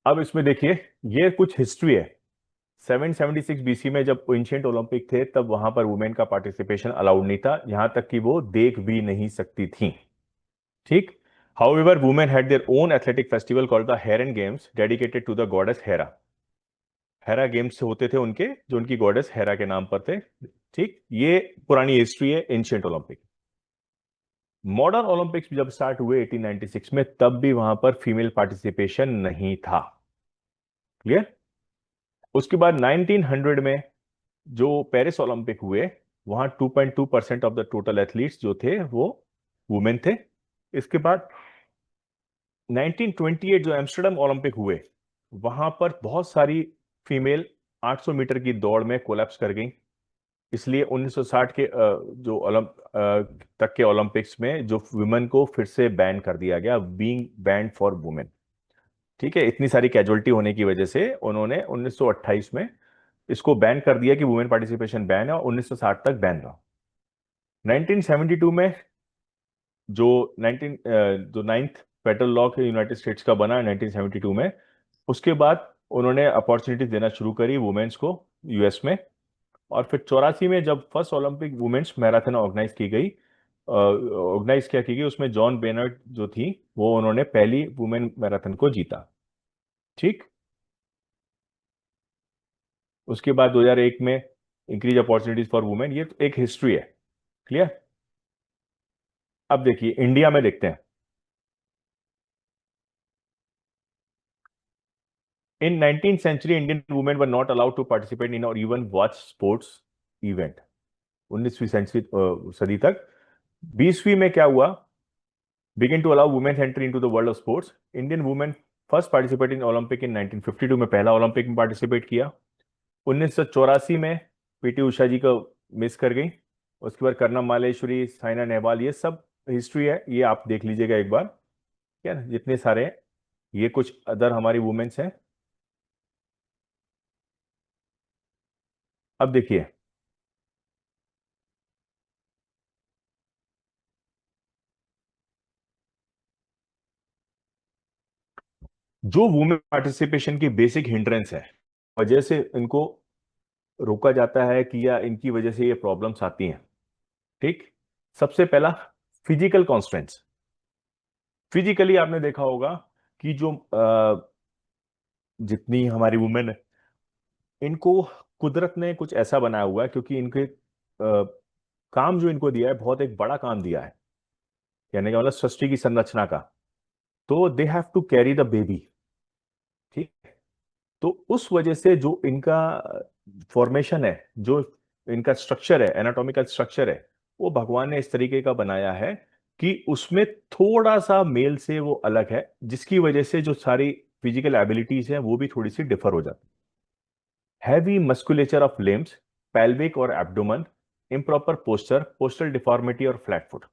अब इसमें देखिए, ये कुछ हिस्ट्री है। 776 बीसी में जब एंशिएंट ओलंपिक थे, तब वहां पर वुमेन का पार्टिसिपेशन अलाउड नहीं था, यहां तक कि वो देख भी नहीं सकती थी। ठीक, however women had their own athletic festival called the Heraean Games, dedicated to the goddess Hera. Hera games होते थे उनके, जो उनकी गॉडेस हेरा के नाम पर थे। ठीक, ये पुरानी हिस्ट्री है एंशिएंट ओलंपिक। मॉडर्न ओलंपिक्स जब स्टार्ट हुए 1896 में, तब भी वहां पर फीमेल पार्टिसिपेशन नहीं था। क्लियर? उसके बाद 1900 में जो पेरिस ओलंपिक हुए, वहां 2.2% ऑफ द टोटल एथलीट्स जो थे वो वुमेन थे। इसके बाद 1928 जो एम्स्टर्डम ओलंपिक हुए, वहां पर बहुत सारी फीमेल 800 मीटर की दौड़ में कोलैप्स कर गई। इसलिए 1960 के जो तक के ओलंपिक्स में जो वुमेन को फिर से बैन कर दिया गया, बीइंग बैंड फॉर वुमेन। ठीक है, इतनी सारी कैजुअलिटी होने की वजह से उन्होंने 1928 में इसको बैन कर दिया कि वुमेन पार्टिसिपेशन बैन है, और 1960 तक बैन रहा। 1972 में जो 19 जो नाइन्थ फेडरल लॉ के यूनाइटेड स्टेट्स का बना 1972 में, उसके बाद उन्होंने अपॉर्चुनिटी देना शुरू करी वुमेन्स को। यूएस में। और फिर 84 में जब first Olympic women's marathon organise की गई, ऑर्गेनाइज क्या की गई, उसमें जॉन बेनर्ड जो थी वो उन्होंने पहली वुमेन मैराथन को जीता। ठीक। उसके बाद 2001 में इंक्रीज अपॉर्चुनिटीज फॉर वुमेन, ये तो एक हिस्ट्री है। क्लियर। अब देखिए इंडिया में देखते हैं। In 19th century Indian women were not allowed to participate in और इवन वॉच स्पोर्ट्स इवेंट। 19वीं सेंचुरी सदी तक। 20वीं में क्या हुआ, begin to allow women entry into the world of sports. Indian women first participate in Olympic in 1952 में, पहला ओलंपिक में पार्टिसिपेट किया। 1984 में पीटी उषा जी को मिस कर गई। उसके बाद कर्णम मालेश्वरी, साइना नेहवाल, ये सब हिस्ट्री है, ये आप देख लीजिएगा एक बार। क्या ना, जितने सारे हैं, ये कुछ अदर हमारी वुमेन्स हैं। अब देखिए, जो वुमेन पार्टिसिपेशन की बेसिक हिंड्रेंस है, वजह से इनको रोका जाता है कि या इनकी वजह से ये प्रॉब्लम्स आती हैं। ठीक। सबसे पहला, फिजिकल कॉन्स्ट्रेंट्स। फिजिकली आपने देखा होगा कि जो जितनी हमारी वुमेन है, इनको कुदरत ने कुछ ऐसा बनाया हुआ है, क्योंकि इनके काम जो इनको दिया है, बहुत एक बड़ा काम दिया है, कहने का मतलब सृष्टि की संरचना का। तो they have to carry the baby. ठीक। तो उस वजह से जो इनका फॉर्मेशन है, जो इनका स्ट्रक्चर है, एनाटॉमिकल स्ट्रक्चर है, वो भगवान ने इस तरीके का बनाया है कि उसमें थोड़ा सा मेल से वो अलग है, जिसकी वजह से जो सारी फिजिकल एबिलिटीज हैं वो भी थोड़ी सी डिफर हो जाती है। Heavy musculature of limbs, pelvic और abdomen, improper posture, postal deformity और फ्लैट फुट।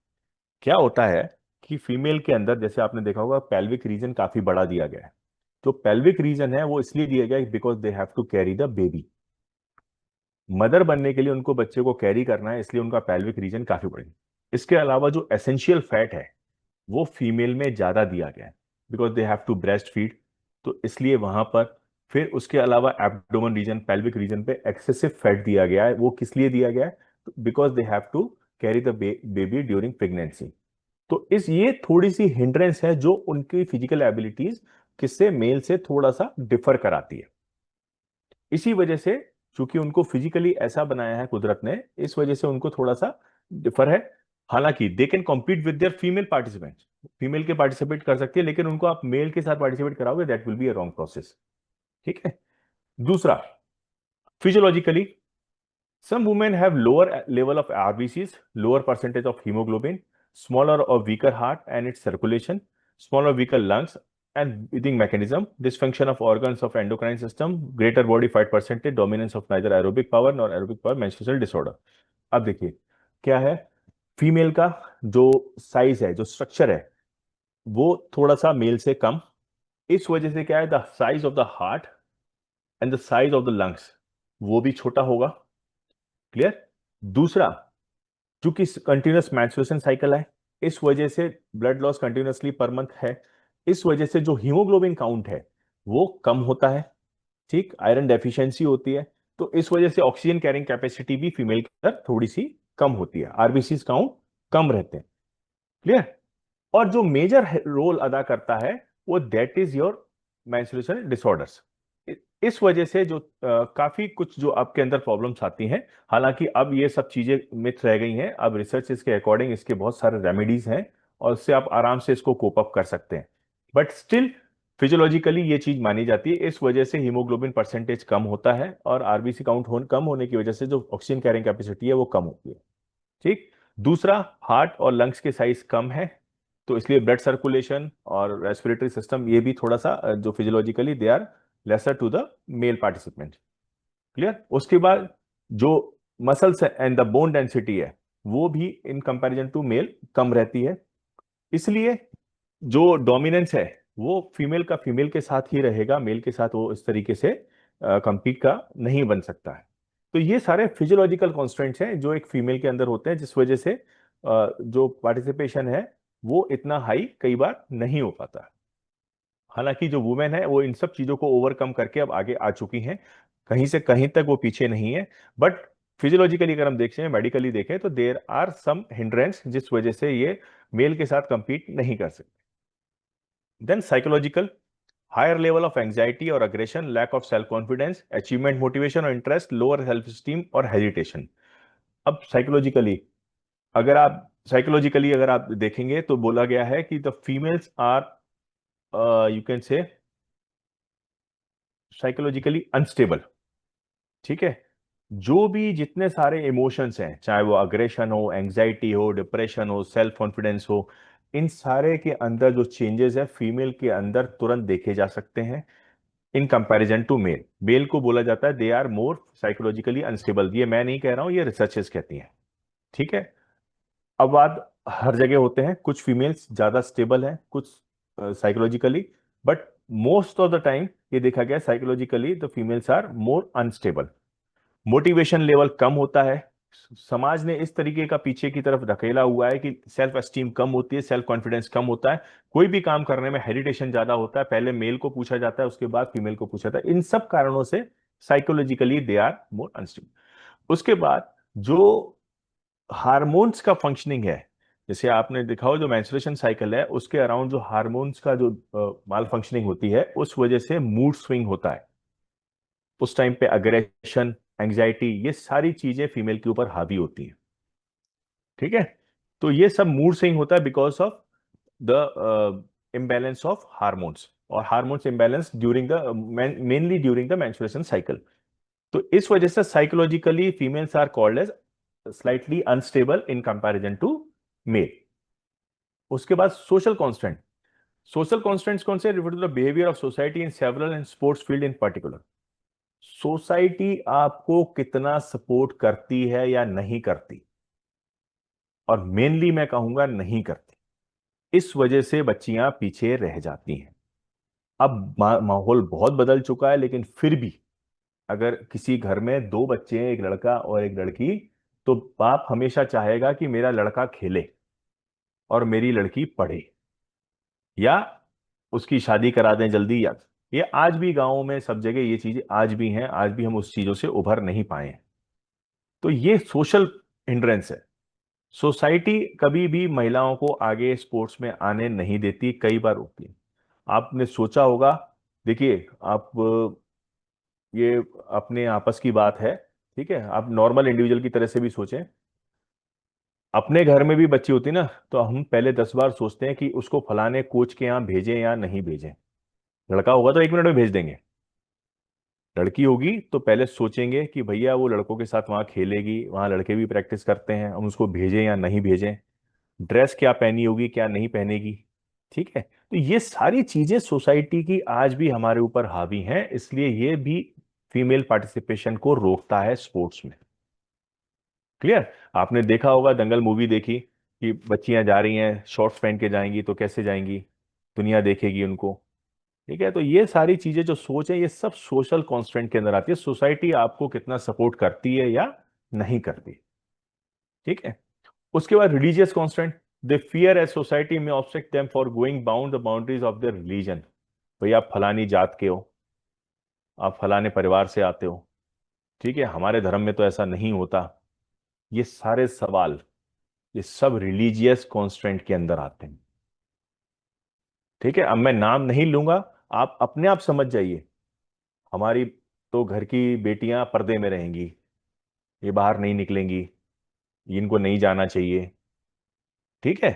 क्या होता है कि फीमेल के अंदर, जैसे आपने देखा होगा, पेल्विक रीजन काफी बड़ा दिया गया है। जो पेल्विक रीजन है वो इसलिए दिया गया है because they have to carry the baby. Mother बनने के लिए उनको बच्चे को कैरी करना है, इसलिए उनका पेल्विक रीजन काफी बड़ा है। इसके अलावा जो एसेंशियल फैट है वो फीमेल में ज्यादा दिया गया है, because they have to breastfeed. तो इसलिए वहां पर, फिर उसके अलावा एब्डोमेन रीजन, पेल्विक रीजन पे एक्सेसिव फैट दिया गया है। वो किस लिए दिया गया है? Because they have to carry the baby during pregnancy. तो इस ये थोड़ी सी हिंड्रेंस है जो उनकी फिजिकल एबिलिटीज किससे, मेल से थोड़ा सा डिफर कराती है। इसी वजह से, चूंकि उनको फिजिकली ऐसा बनाया है कुदरत ने, इस वजह से उनको थोड़ा सा डिफर है। हालांकि they can compete with their female participants. Female के पार्टिसिपेट कर सकती है, लेकिन उनको आप मेल के साथ पार्टिसिपेट कराओगे, that will be a wrong process. ठीक है। दूसरा, physiologically, some women have lower level of RBCs, lower percentage of hemoglobin, smaller or weaker heart and its circulation, smaller weaker lungs and breathing mechanism, dysfunction of organs of endocrine system, greater body fat percentage, dominance of neither aerobic power nor aerobic power, menstrual disorder। अब देखिए क्या है, फीमेल का जो साइज है, जो स्ट्रक्चर है, वो थोड़ा सा मेल से कम। इस वजह से क्या है, the size of the heart and the size of the lungs वो भी छोटा होगा। क्लियर। दूसरा, चूंकि कंटिन्यूअस मैंस्ट्रुएशन साइकिल है, इस वजह से blood loss continuously per month है। इस वजह से जो हीमोग्लोबिन काउंट है वो कम होता है। ठीक। आयरन डेफिशिएंसी होती है। तो इस वजह से ऑक्सीजन कैरिंग कैपेसिटी भी फीमेल के अंदर थोड़ी सी कम होती है, आरबीसी काउंट कम रहते हैं। क्लियर। और जो मेजर रोल अदा करता है वो that is your menstruation disorders. इस वजह से जो काफी कुछ जो आपके अंदर प्रॉब्लम्स आती हैं, हालांकि अब ये सब चीजें मिथ रह गई हैं, अब रिसर्च इसके अकॉर्डिंग इसके बहुत सारे रेमेडीज हैं, और उससे आप आराम से इसको कोप अप कर सकते हैं। बट स्टिल फिजियोलॉजिकली ये चीज मानी जाती है। इस वजह से हीमोग्लोबिन परसेंटेज कम होता है, और आरबीसी काउंट कम होने की वजह से जो ऑक्सीजन कैरिंग कैपेसिटी है वो कम होती है। ठीक। दूसरा, हार्ट और लंग्स के साइज कम है, तो इसलिए ब्लड सर्कुलेशन और रेस्पिरेटरी सिस्टम ये भी थोड़ा सा जो physiologically they are lesser to the male participant. Clear. उसके बाद जो muscles and the bone density है वो भी इन कंपैरिजन टू मेल कम रहती है। इसलिए जो डोमिनेंस है वो फीमेल का फीमेल के साथ ही रहेगा, मेल के साथ वो इस तरीके से कंपीट का नहीं बन सकता है। तो ये सारे फिजियोलॉजिकल कॉन्स्टेंट्स हैं जो एक फीमेल के अंदर होते हैं, जिस वजह से जो पार्टिसिपेशन है वो इतना हाई कई बार नहीं हो पाता। हालांकि जो वुमेन है वो इन सब चीजों को ओवरकम करके अब आगे आ चुकी हैं, कहीं से कहीं तक वो पीछे नहीं है। बट फिजियोलॉजिकली अगर हम देखें, मेडिकली देखें, तो देर आर सम हिंड्रेंस जिस वजह से ये मेल के साथ compete नहीं कर सकते। Then psychological, higher level of anxiety और aggression, lack of self confidence, achievement motivation और इंटरेस्ट, लोअर सेल्फ स्टीम और हेजिटेशन। अब साइकोलॉजिकली अगर आप देखेंगे तो बोला गया है कि the females are, you can say, psychologically unstable. ठीक है, जो भी जितने सारे इमोशंस हैं, चाहे वो अग्रेशन हो, एंजाइटी हो, डिप्रेशन हो, सेल्फ कॉन्फिडेंस हो, इन सारे के अंदर जो चेंजेस है फीमेल के अंदर तुरंत देखे जा सकते हैं in comparison to male. Male को बोला जाता है they are more psychologically unstable. ये मैं नहीं कह रहा हूं, ये रिसर्चेस कहती हैं। ठीक है, अब बात हर जगह होते हैं, कुछ फीमेल्स ज्यादा स्टेबल हैं, कुछ psychologically, but most of the time ये देखा गया psychologically the females are more unstable. Motivation level कम होता है, समाज ने इस तरीके का पीछे की तरफ धकेला हुआ है कि सेल्फ एस्टीम कम होती है, सेल्फ कॉन्फिडेंस कम होता है, कोई भी काम करने में हेरिटेशन ज्यादा होता है, पहले मेल को पूछा जाता है उसके बाद फीमेल को पूछा जाता है। इन सब कारणों से psychologically they are more unstable. उसके बाद जो हार्मोन्स का फंक्शनिंग है, जैसे आपने देखा हो जो मेंस्ट्रुएशन साइकिल है उसके अराउंड जो हार्मोन्स का जो माल फंक्शनिंग होती है उस वजह से मूड स्विंग होता है। उस टाइम पे अग्रेशन, एंजाइटी, ये सारी चीजें फीमेल के ऊपर हावी होती हैं। ठीक है, तो ये सब मूड स्विंग होता है because of the imbalance of hormones, और hormones imbalance during the, mainly during the menstruation cycle. तो इस वजह से psychologically females are called as slightly unstable in comparison to male. उसके बाद सोशल कांस्टेंट। सोशल कांस्टेंट्स कौन से? Refer to the behaviour of society in several and sports field in particular. Society आपको कितना सपोर्ट करती है या नहीं करती, और मेनली मैं कहूंगा नहीं करती, इस वजह से बच्चियां पीछे रह जाती हैं। अब माहौल बहुत बदल चुका है, लेकिन फिर भी अगर किसी घर में दो बच्चे हैं, एक लड़का और एक लड़की, तो बाप हमेशा चाहेगा कि मेरा लड़का खेले और मेरी लड़की पढ़े, या उसकी शादी करा दें जल्दी। या ये आज भी गांवों में सब जगह ये चीजें आज भी हैं, आज भी हम उस चीजों से उभर नहीं पाए हैं। तो ये सोशल हिंड्रेंस है। सोसाइटी कभी भी महिलाओं को आगे स्पोर्ट्स में आने नहीं देती, कई बार रोकती है। आपने सोचा होगा, देखिए आप, ये अपने आपस की बात है, ठीक है, आप नॉर्मल इंडिविजुअल की तरह से भी सोचें। अपने घर में भी बच्ची होती ना, तो हम पहले 10 बार सोचते हैं कि उसको फलाने कोच के यहाँ भेजें या नहीं भेजें। लड़का होगा तो 1 मिनट में भेज देंगे, लड़की होगी तो पहले सोचेंगे कि भैया वो लड़कों के साथ वहां खेलेगी, वहां लड़के भी प्रैक्टिस करते हैं, हम उसको भेजें या नहीं भेजें, ड्रेस क्या पहनी होगी क्या नहीं पहनेगी। ठीक है, तो ये सारी चीजें सोसाइटी की आज भी हमारे ऊपर हावी हैं, इसलिए ये भी फीमेल पार्टिसिपेशन को रोकता है स्पोर्ट्स में। क्लियर? आपने देखा होगा, दंगल मूवी देखी कि बच्चियां जा रही हैं शॉर्ट्स पहन के जाएंगी तो कैसे जाएंगी, दुनिया देखेगी उनको। ठीक है, तो ये सारी चीजें जो सोच है ये सब सोशल कॉन्स्टेंट के अंदर आती है, सोसाइटी आपको कितना सपोर्ट करती है या नहीं करती। ठीक है, उसके बाद religious constant. They fear as society में obstruct them for going bound the boundaries of the religion. भैया आप फलानी जात के हो, आप फलाने परिवार से आते हो, ठीक है, हमारे धर्म में तो ऐसा नहीं होता। ये सारे सवाल, ये सब रिलीजियस कॉन्स्टेंट के अंदर आते हैं। ठीक है, अब मैं नाम नहीं लूंगा, आप अपने आप समझ जाइए। हमारी तो घर की बेटियां पर्दे में रहेंगी, ये बाहर नहीं निकलेंगी, इनको नहीं जाना चाहिए। ठीक है,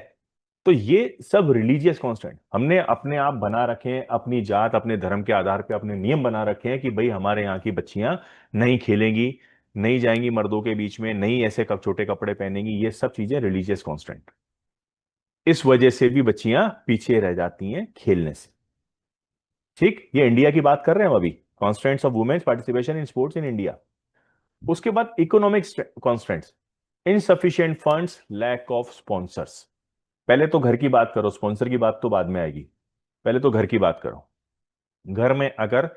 तो ये सब रिलीजियस कांस्टेंट हमने अपने आप बना रखे हैं, अपनी जात अपने धर्म के आधार पे अपने नियम बना रखे हैं कि भाई हमारे यहाँ की बच्चियां नहीं खेलेंगी, नहीं जाएंगी मर्दों के बीच में, नहीं ऐसे कब छोटे कपड़े पहनेंगी, ये सब चीजें रिलीजियस कांस्टेंट। इस वजह से भी बच्चियां पीछे रह जाती हैं खेलने से। ठीक, ये इंडिया की बात कर रहे हैं हम अभी, constants of women's participation in sports in India. उसके बाद economic constants. Insufficient funds, lack of sponsors. पहले तो घर की बात करो, स्पॉन्सर की बात तो बाद में आएगी, पहले तो घर की बात करो। घर में अगर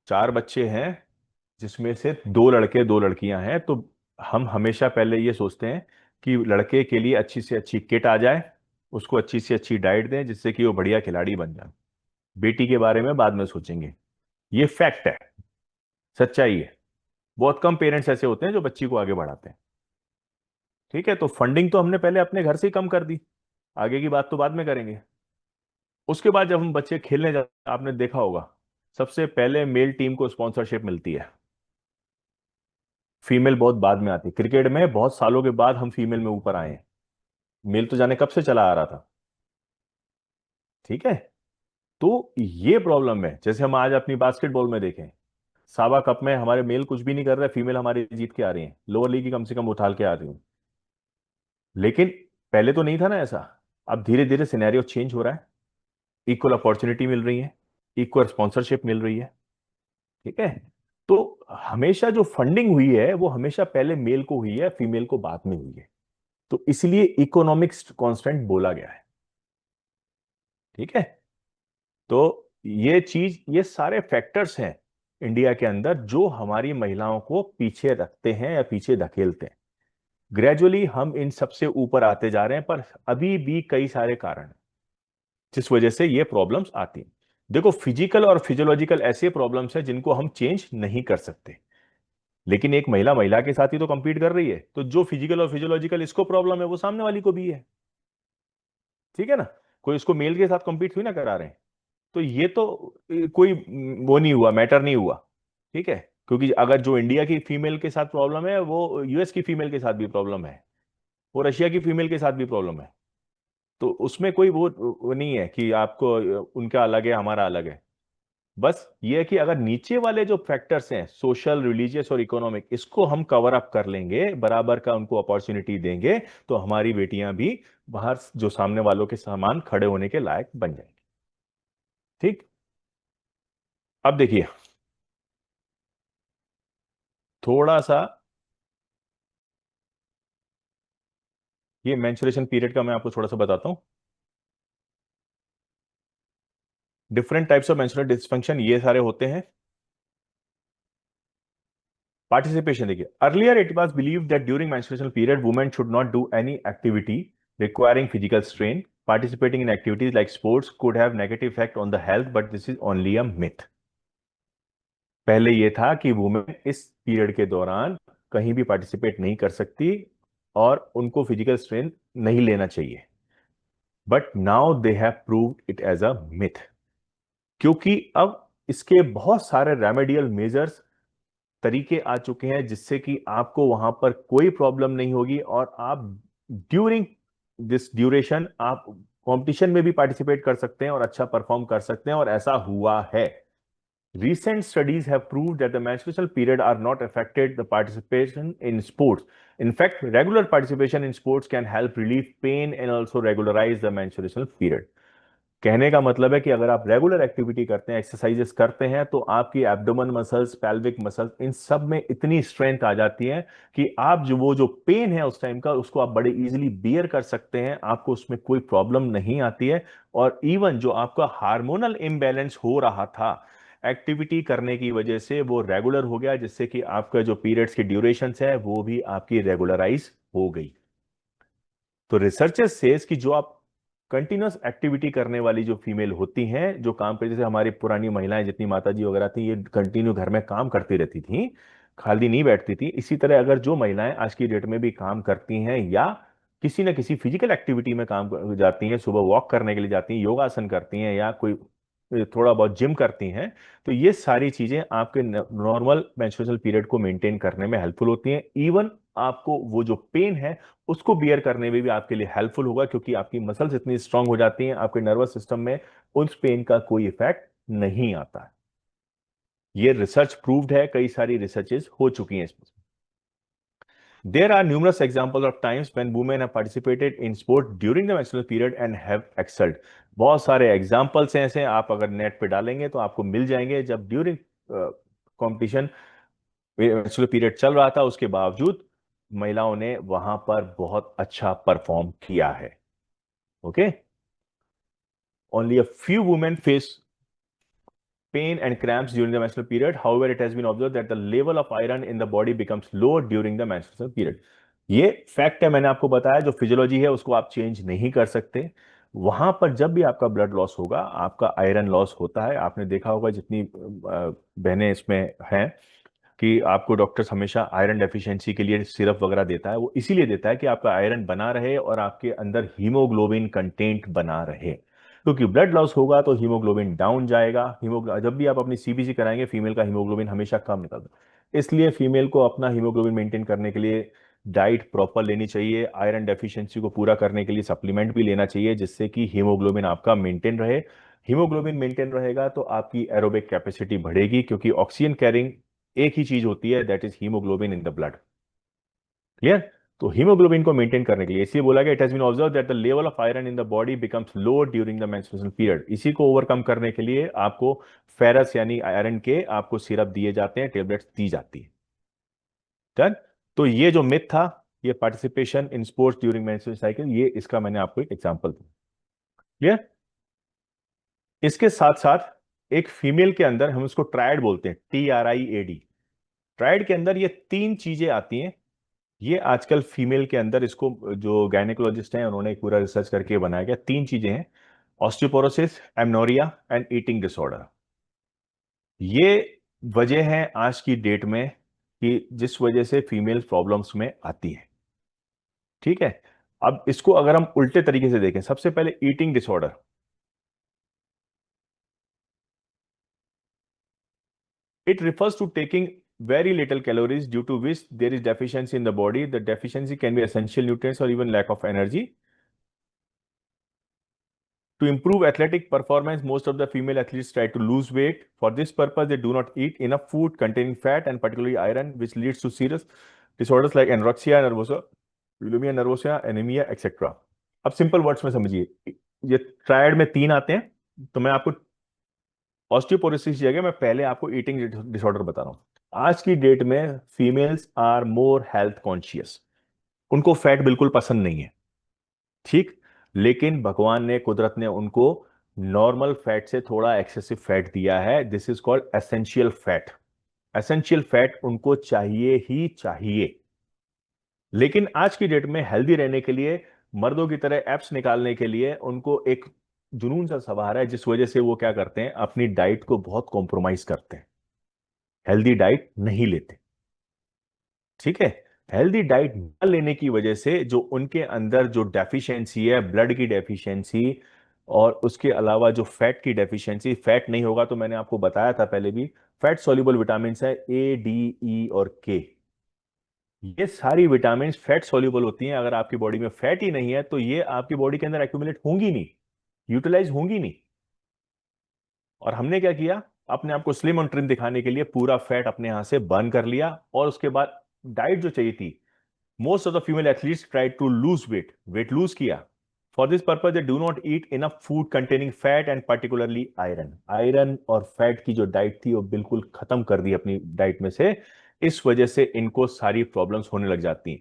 4 बच्चे हैं जिसमें से 2 लड़के 2 लड़कियां हैं, तो हम हमेशा पहले ये सोचते हैं कि लड़के के लिए अच्छी से अच्छी किट आ जाए, उसको अच्छी से अच्छी डाइट दें जिससे कि वो बढ़िया खिलाड़ी बन जाए। बेटी के बारे में बाद में सोचेंगे। ये फैक्ट है, सच्चाई है। बहुत कम पेरेंट्स ऐसे होते हैं जो बच्ची को आगे बढ़ाते हैं। ठीक है, तो फंडिंग तो हमने पहले अपने घर से ही कम कर दी, आगे की बात तो बाद में करेंगे। उसके बाद जब हम बच्चे खेलने जाते, आपने देखा होगा सबसे पहले मेल टीम को स्पॉन्सरशिप मिलती है, फीमेल बहुत बाद में आती है। क्रिकेट में बहुत सालों के बाद हम फीमेल में ऊपर आए हैं, मेल तो जाने कब से चला आ रहा था। ठीक है, तो ये प्रॉब्लम है। जैसे हम आज अपनी बास्केटबॉल में देखें, साबा कप में हमारे मेल कुछ भी नहीं कर रहे, फीमेल हमारी जीत के आ रही हैं, लोअर लीग की कम से कम उछाल के आ रही हैं। लेकिन पहले तो नहीं था ना ऐसा। अब धीरे धीरे सिनेरियो चेंज हो रहा है, इक्वल अपॉर्चुनिटी मिल रही है, इक्वल स्पॉन्सरशिप मिल रही है। ठीक है, तो हमेशा जो फंडिंग हुई है वो हमेशा पहले मेल को हुई है, फीमेल को बाद में हुई है। तो इसलिए इकोनॉमिक्स कांस्टेंट बोला गया है। ठीक है, तो ये चीज, ये सारे फैक्टर्स हैं इंडिया के अंदर जो हमारी महिलाओं को पीछे रखते हैं या पीछे धकेलते हैं। ग्रेजुअली हम इन सबसे ऊपर आते जा रहे हैं, पर अभी भी कई सारे कारण हैं जिस वजह से ये प्रॉब्लम्स आती हैं। देखो, फिजिकल और फिजियोलॉजिकल ऐसे प्रॉब्लम्स हैं जिनको हम चेंज नहीं कर सकते, लेकिन एक महिला महिला के साथ ही तो compete कर रही है, तो जो फिजिकल और फिजियोलॉजिकल इसको प्रॉब्लम है वो सामने वाली को भी है। ठीक है ना, कोई इसको मेल के साथ compete हुई ना करा रहे हैं, तो ये तो कोई वो नहीं हुआ, मैटर नहीं हुआ। ठीक है, क्योंकि अगर जो इंडिया की फीमेल के साथ प्रॉब्लम है वो यूएस की फीमेल के साथ भी प्रॉब्लम है, वो रशिया की फीमेल के साथ भी प्रॉब्लम है। तो उसमें कोई वो नहीं है कि आपको उनका अलग है हमारा अलग है। बस ये है कि अगर नीचे वाले जो फैक्टर्स हैं, सोशल, रिलीजियस और इकोनॉमिक, इसको हम कवर अप कर लेंगे, बराबर का उनको अपॉर्चुनिटी देंगे, तो हमारी बेटियां भी बाहर जो सामने वालों के समान खड़े होने के लायक बन जाएंगी। ठीक, अब देखिए थोड़ा सा, ये मेंस्ट्रुएशन पीरियड का मैं आपको थोड़ा सा बताता हूं। Different types of menstrual dysfunction ये सारे होते हैं। पार्टिसिपेशन देखिए, earlier it was believed that during menstruational period women should not do any activity requiring physical strain. Participating in activities like sports could have negative effect on the health, but this is only a myth. पहले ये था कि वुमेन इस पीरियड के दौरान कहीं भी पार्टिसिपेट नहीं कर सकती और उनको फिजिकल स्ट्रेन नहीं लेना चाहिए, but now they have proved it as a myth. क्योंकि अब इसके बहुत सारे रेमेडियल मेजर्स, तरीके आ चुके हैं जिससे कि आपको वहां पर कोई प्रॉब्लम नहीं होगी, और आप ड्यूरिंग दिस ड्यूरेशन आप कंपटीशन में भी पार्टिसिपेट कर सकते हैं और अच्छा परफॉर्म कर सकते हैं, और ऐसा हुआ है। Recent studies have proved that the menstrual period are not affected the participation in sports. In fact, regular participation in sports can help relieve pain and also regularize the menstrual period. कहने का मतलब है कि अगर आप रेगुलर एक्टिविटी करते हैं, एक्सरसाइजेस करते हैं, तो आपकी एब्डोमेन मसल्स, पेल्विक मसल्स, इन सब में इतनी स्ट्रेंथ आ जाती है कि आप जो पेन है उस टाइम का, उसको आप बड़े इजीली बियर कर सकते हैं, आपको उसमें कोई प्रॉब्लम नहीं आती है। और इवन जो आपका हार्मोनल इम्बैलेंस हो रहा था, एक्टिविटी करने की वजह से वो रेगुलर हो गया, जिससे कि आपका जो पीरियड्स की ड्यूरेशन है वो भी आपकी रेगुलराइज हो गई। तो रिसर्चर्स सेज कि जो आप कंटिन्यूस एक्टिविटी करने वाली जो फीमेल होती हैं, जो काम करती, जैसे हमारी पुरानी महिलाएं जितनी माता जी वगैरह थी, ये कंटिन्यू घर में काम करती रहती थी, खाली नहीं बैठती थी। इसी तरह अगर जो महिलाएं आज की डेट में भी काम करती हैं या किसी ना किसी फिजिकल एक्टिविटी में जाती हैं, सुबह वॉक करने के लिए जाती हैं, योगासन करती हैं, या कोई थोड़ा बहुत जिम करती हैं, तो ये सारी चीजें आपके नॉर्मल मेंस्ट्रुअल पीरियड को मेंटेन करने में हेल्पफुल होती हैं। इवन आपको वो जो पेन है उसको बियर करने में भी आपके लिए हेल्पफुल होगा, क्योंकि आपकी मसल्स इतनी स्ट्रांग हो जाती हैं, आपके नर्वस सिस्टम में उस पेन का कोई इफेक्ट नहीं आता है। ये रिसर्च प्रूव्ड है, कई सारी रिसर्चेस हो चुकी हैं इसमें। There are numerous examples of times when women have participated in sport during the menstrual period and have excelled. बहुत सारे एग्जाम्पल्स हैं ऐसे, आप अगर नेट पे डालेंगे तो आपको मिल जाएंगे, जब ड्यूरिंग कंपटीशन मेंस्ट्रुअल पीरियड चल रहा था उसके बावजूद महिलाओं ने वहां पर बहुत अच्छा परफॉर्म किया है। Okay, only a few women face pain and cramps during the menstrual period. However, it has been observed that the level of iron in the body becomes low during the menstrual period. ये फैक्ट है, मैंने आपको बताया, जो फिजियोलॉजी है उसको आप चेंज नहीं कर सकते। वहां पर जब भी आपका ब्लड लॉस होगा, आपका आयरन लॉस होता है। आपने देखा होगा जितनी बहनें इसमें हैं कि आपको डॉक्टर्स हमेशा आयरन डेफिशिएंसी के लिए सिरप वगैरह देता है, वो इसीलिए देता है कि आपका आयरन बना रहे और आपके अंदर हीमोग्लोबिन कंटेंट बना रहे। क्योंकि ब्लड लॉस होगा तो हीमोग्लोबिन डाउन जाएगा। हीमोग्लो जब भी आप अपनी सीबीसी कराएंगे, फीमेल का हीमोग्लोबिन हमेशा कम निकलता है। इसलिए फीमेल को अपना हीमोग्लोबिन मेंटेन करने के लिए डाइट प्रॉपर लेनी चाहिए। आयरन डेफिशिएंसी को पूरा करने के लिए सप्लीमेंट भी लेना चाहिए, जिससे कि हीमोग्लोबिन आपका मेंटेन रहे। हीमोग्लोबिन मेंटेन रहेगा तो आपकी एरोबिक कैपेसिटी बढ़ेगी, क्योंकि ऑक्सीजन कैरिंग एक ही चीज होती है, that is haemoglobin in the blood. Clear? तो हीमोग्लोबिन को मेंटेन करने के लिए इसलिए बोला गया, it has been observe that the level of iron in the body becomes low during the menstruation period. इसी को ओवरकम करने के लिए आपको फेरस यानी आयरन के आपको सिरप दिए जाते हैं, टेबलेट्स दी जाती है। डन? तो ये जो मिथ था, ये participation in sports during menstruation cycle, ये इसका मैंने आपको एक एग्जांपल दिया। क्लियर? इसके साथ साथ एक फीमेल के अंदर हम उसको ट्रायड बोलते हैं, TRIAD। ट्रायड के अंदर ये तीन चीजें आती हैं। ये आजकल फीमेल के अंदर इसको जो गायनेकोलॉजिस्ट हैं उन्होंने एक पूरा रिसर्च करके बनाया गया। तीन चीजें हैं: osteoporosis, amenorrhoea and eating disorder. ये वजह है आज की डेट में कि जिस वजह से फीमेल प्रॉब्लम्स में आती है। ठीक है? अब इसको अगर हम उल्टे तरीके से देखें, सबसे पहले eating disorder. It refers to taking very little calories due to which there is deficiency in the body. The deficiency can be essential nutrients or even lack of energy. To improve athletic performance, most of the female athletes try to lose weight. For this purpose, they do not eat enough food containing fat and particularly iron, which leads to serious disorders like anorexia nervosa, bulimia nervosa, anemia, etc. अब सिंपल वर्ड्स में समझिए, ये ट्रायड में तीन आते हैं, तो मैं आपको ऑस्टियोपोरोसिस की जगह मैं पहले आपको ईटिंग डिसऑर्डर बता रहा हूं। आज की डेट में females are more health conscious. उनको फैट बिल्कुल पसंद नहीं है। ठीक? लेकिन भगवान ने, कुदरत ने उनको नॉर्मल फैट से थोड़ा एक्सेसिव फैट दिया है। This is called essential fat. Essential fat उनको चाहिए ही चाहिए। लेकिन आज की डेट में हेल्दी रहने के लिए, मर्दों की तरह एप्स निकालने के लिए उनको एक जुनून सा सवार है, जिस वजह से वो क्या करते हैं, अपनी डाइट को बहुत कॉम्प्रोमाइज करते हैं, हेल्दी डाइट नहीं लेते। ठीक है? हेल्दी डाइट न लेने की वजह से जो उनके अंदर जो डेफिशिएंसी है, ब्लड की डेफिशिएंसी, और उसके अलावा जो फैट की डेफिशिएंसी, फैट नहीं होगा तो मैंने आपको बताया था पहले भी, फैट सॉल्युबल विटामिन है A, D, E और K। ये सारी विटामिन फैट सॉल्युबल होती हैं। अगर आपकी बॉडी में फैट ही नहीं है तो ये आपकी बॉडी के अंदर एक्यूमुलेट होंगी नहीं, यूटिलाइज होंगी नहीं। और हमने क्या किया, अपने आप को स्लिम और ट्रिम दिखाने के लिए पूरा फैट अपने यहां से बर्न कर लिया, और उसके बाद डाइट जो चाहिए थी, most of the female athletes try to lose weight, weight lose किया। For this purpose they do not eat enough food containing fat and particularly iron. Iron और फैट की जो डाइट थी वो बिल्कुल खत्म कर दी अपनी डाइट में से। इस वजह से इनको सारी प्रॉब्लम्स होने लग जाती हैं।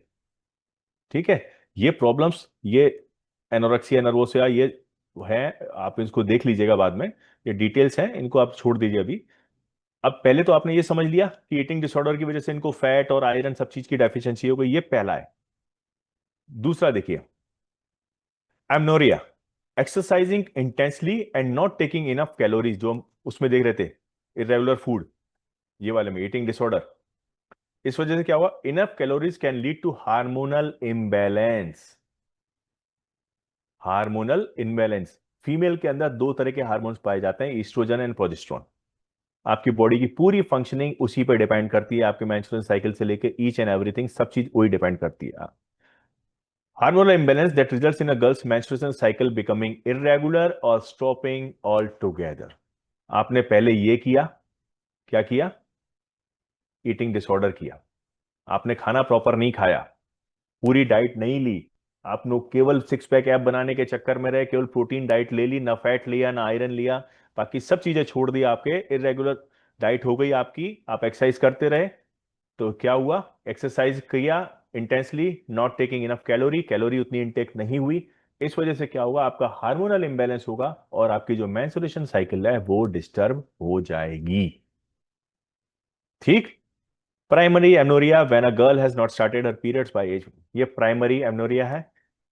ठीक है? ये प्रॉब्लम्स, ये एनोरेक्सिया नर्वोसिया, ये है, आप इसको देख लीजिएगा बाद में, ये डिटेल्स हैं, इनको आप छोड़ दीजिए अभी। अब पहले तो आपने ये समझ लिया कि ईटिंग डिसऑर्डर की वजह से इनको फैट और आयरन सब चीज की डेफिशिएंसी हो गई, ये पहला है। दूसरा देखिए, amenorrhoea, exercising intensely and not taking enough calories, जो हम उसमें देख रहे थे, इरेगुलर फूड, ये वाले में ईटिंग डिसऑर्डर। इस वजह से क्या हुआ, enough calories can lead to hormonal imbalance. Hormonal imbalance, female के अंदर दो तरह के हार्मोन्स पाए जाते हैं, ईस्ट्रोजन एंड प्रोजेस्टेरोन। आपकी बॉडी की पूरी फंक्शनिंग उसी पर डिपेंड करती है, आपके मेंस्ट्रुअल साइकिल से लेके ईच एंड एवरीथिंग, सब चीज वही डिपेंड करती है। Hormonal imbalance that results in a girls menstruation cycle becoming irregular और स्टॉपिंग ऑल टुगेदर। आपने पहले ये किया, क्या किया, ईटिंग डिसऑर्डर किया। आपने खाना प्रॉपर नहीं खाया, पूरी डाइट नहीं ली, आप लोग केवल सिक्स पैक ऐप बनाने के चक्कर में रहे, केवल प्रोटीन डाइट ले ली, ना फैट लिया ना आयरन लिया, बाकी सब चीजें छोड़ दी, आपके इरेगुलर डाइट हो गई आपकी। आप एक्सरसाइज करते रहे, तो क्या हुआ, एक्सरसाइज किया intensely, not taking enough calorie, calorie उतनी इनटेक नहीं हुई। इस वजह से क्या होगा, आपका हार्मोनल इंबैलेंस होगा और आपकी जो मेंस्ट्रुएशन साइकिल है वो डिस्टर्ब हो जाएगी। ठीक? Primary amenorrhoea when a girl has not started her periods by age. ये प्राइमरी एमनोरिया है,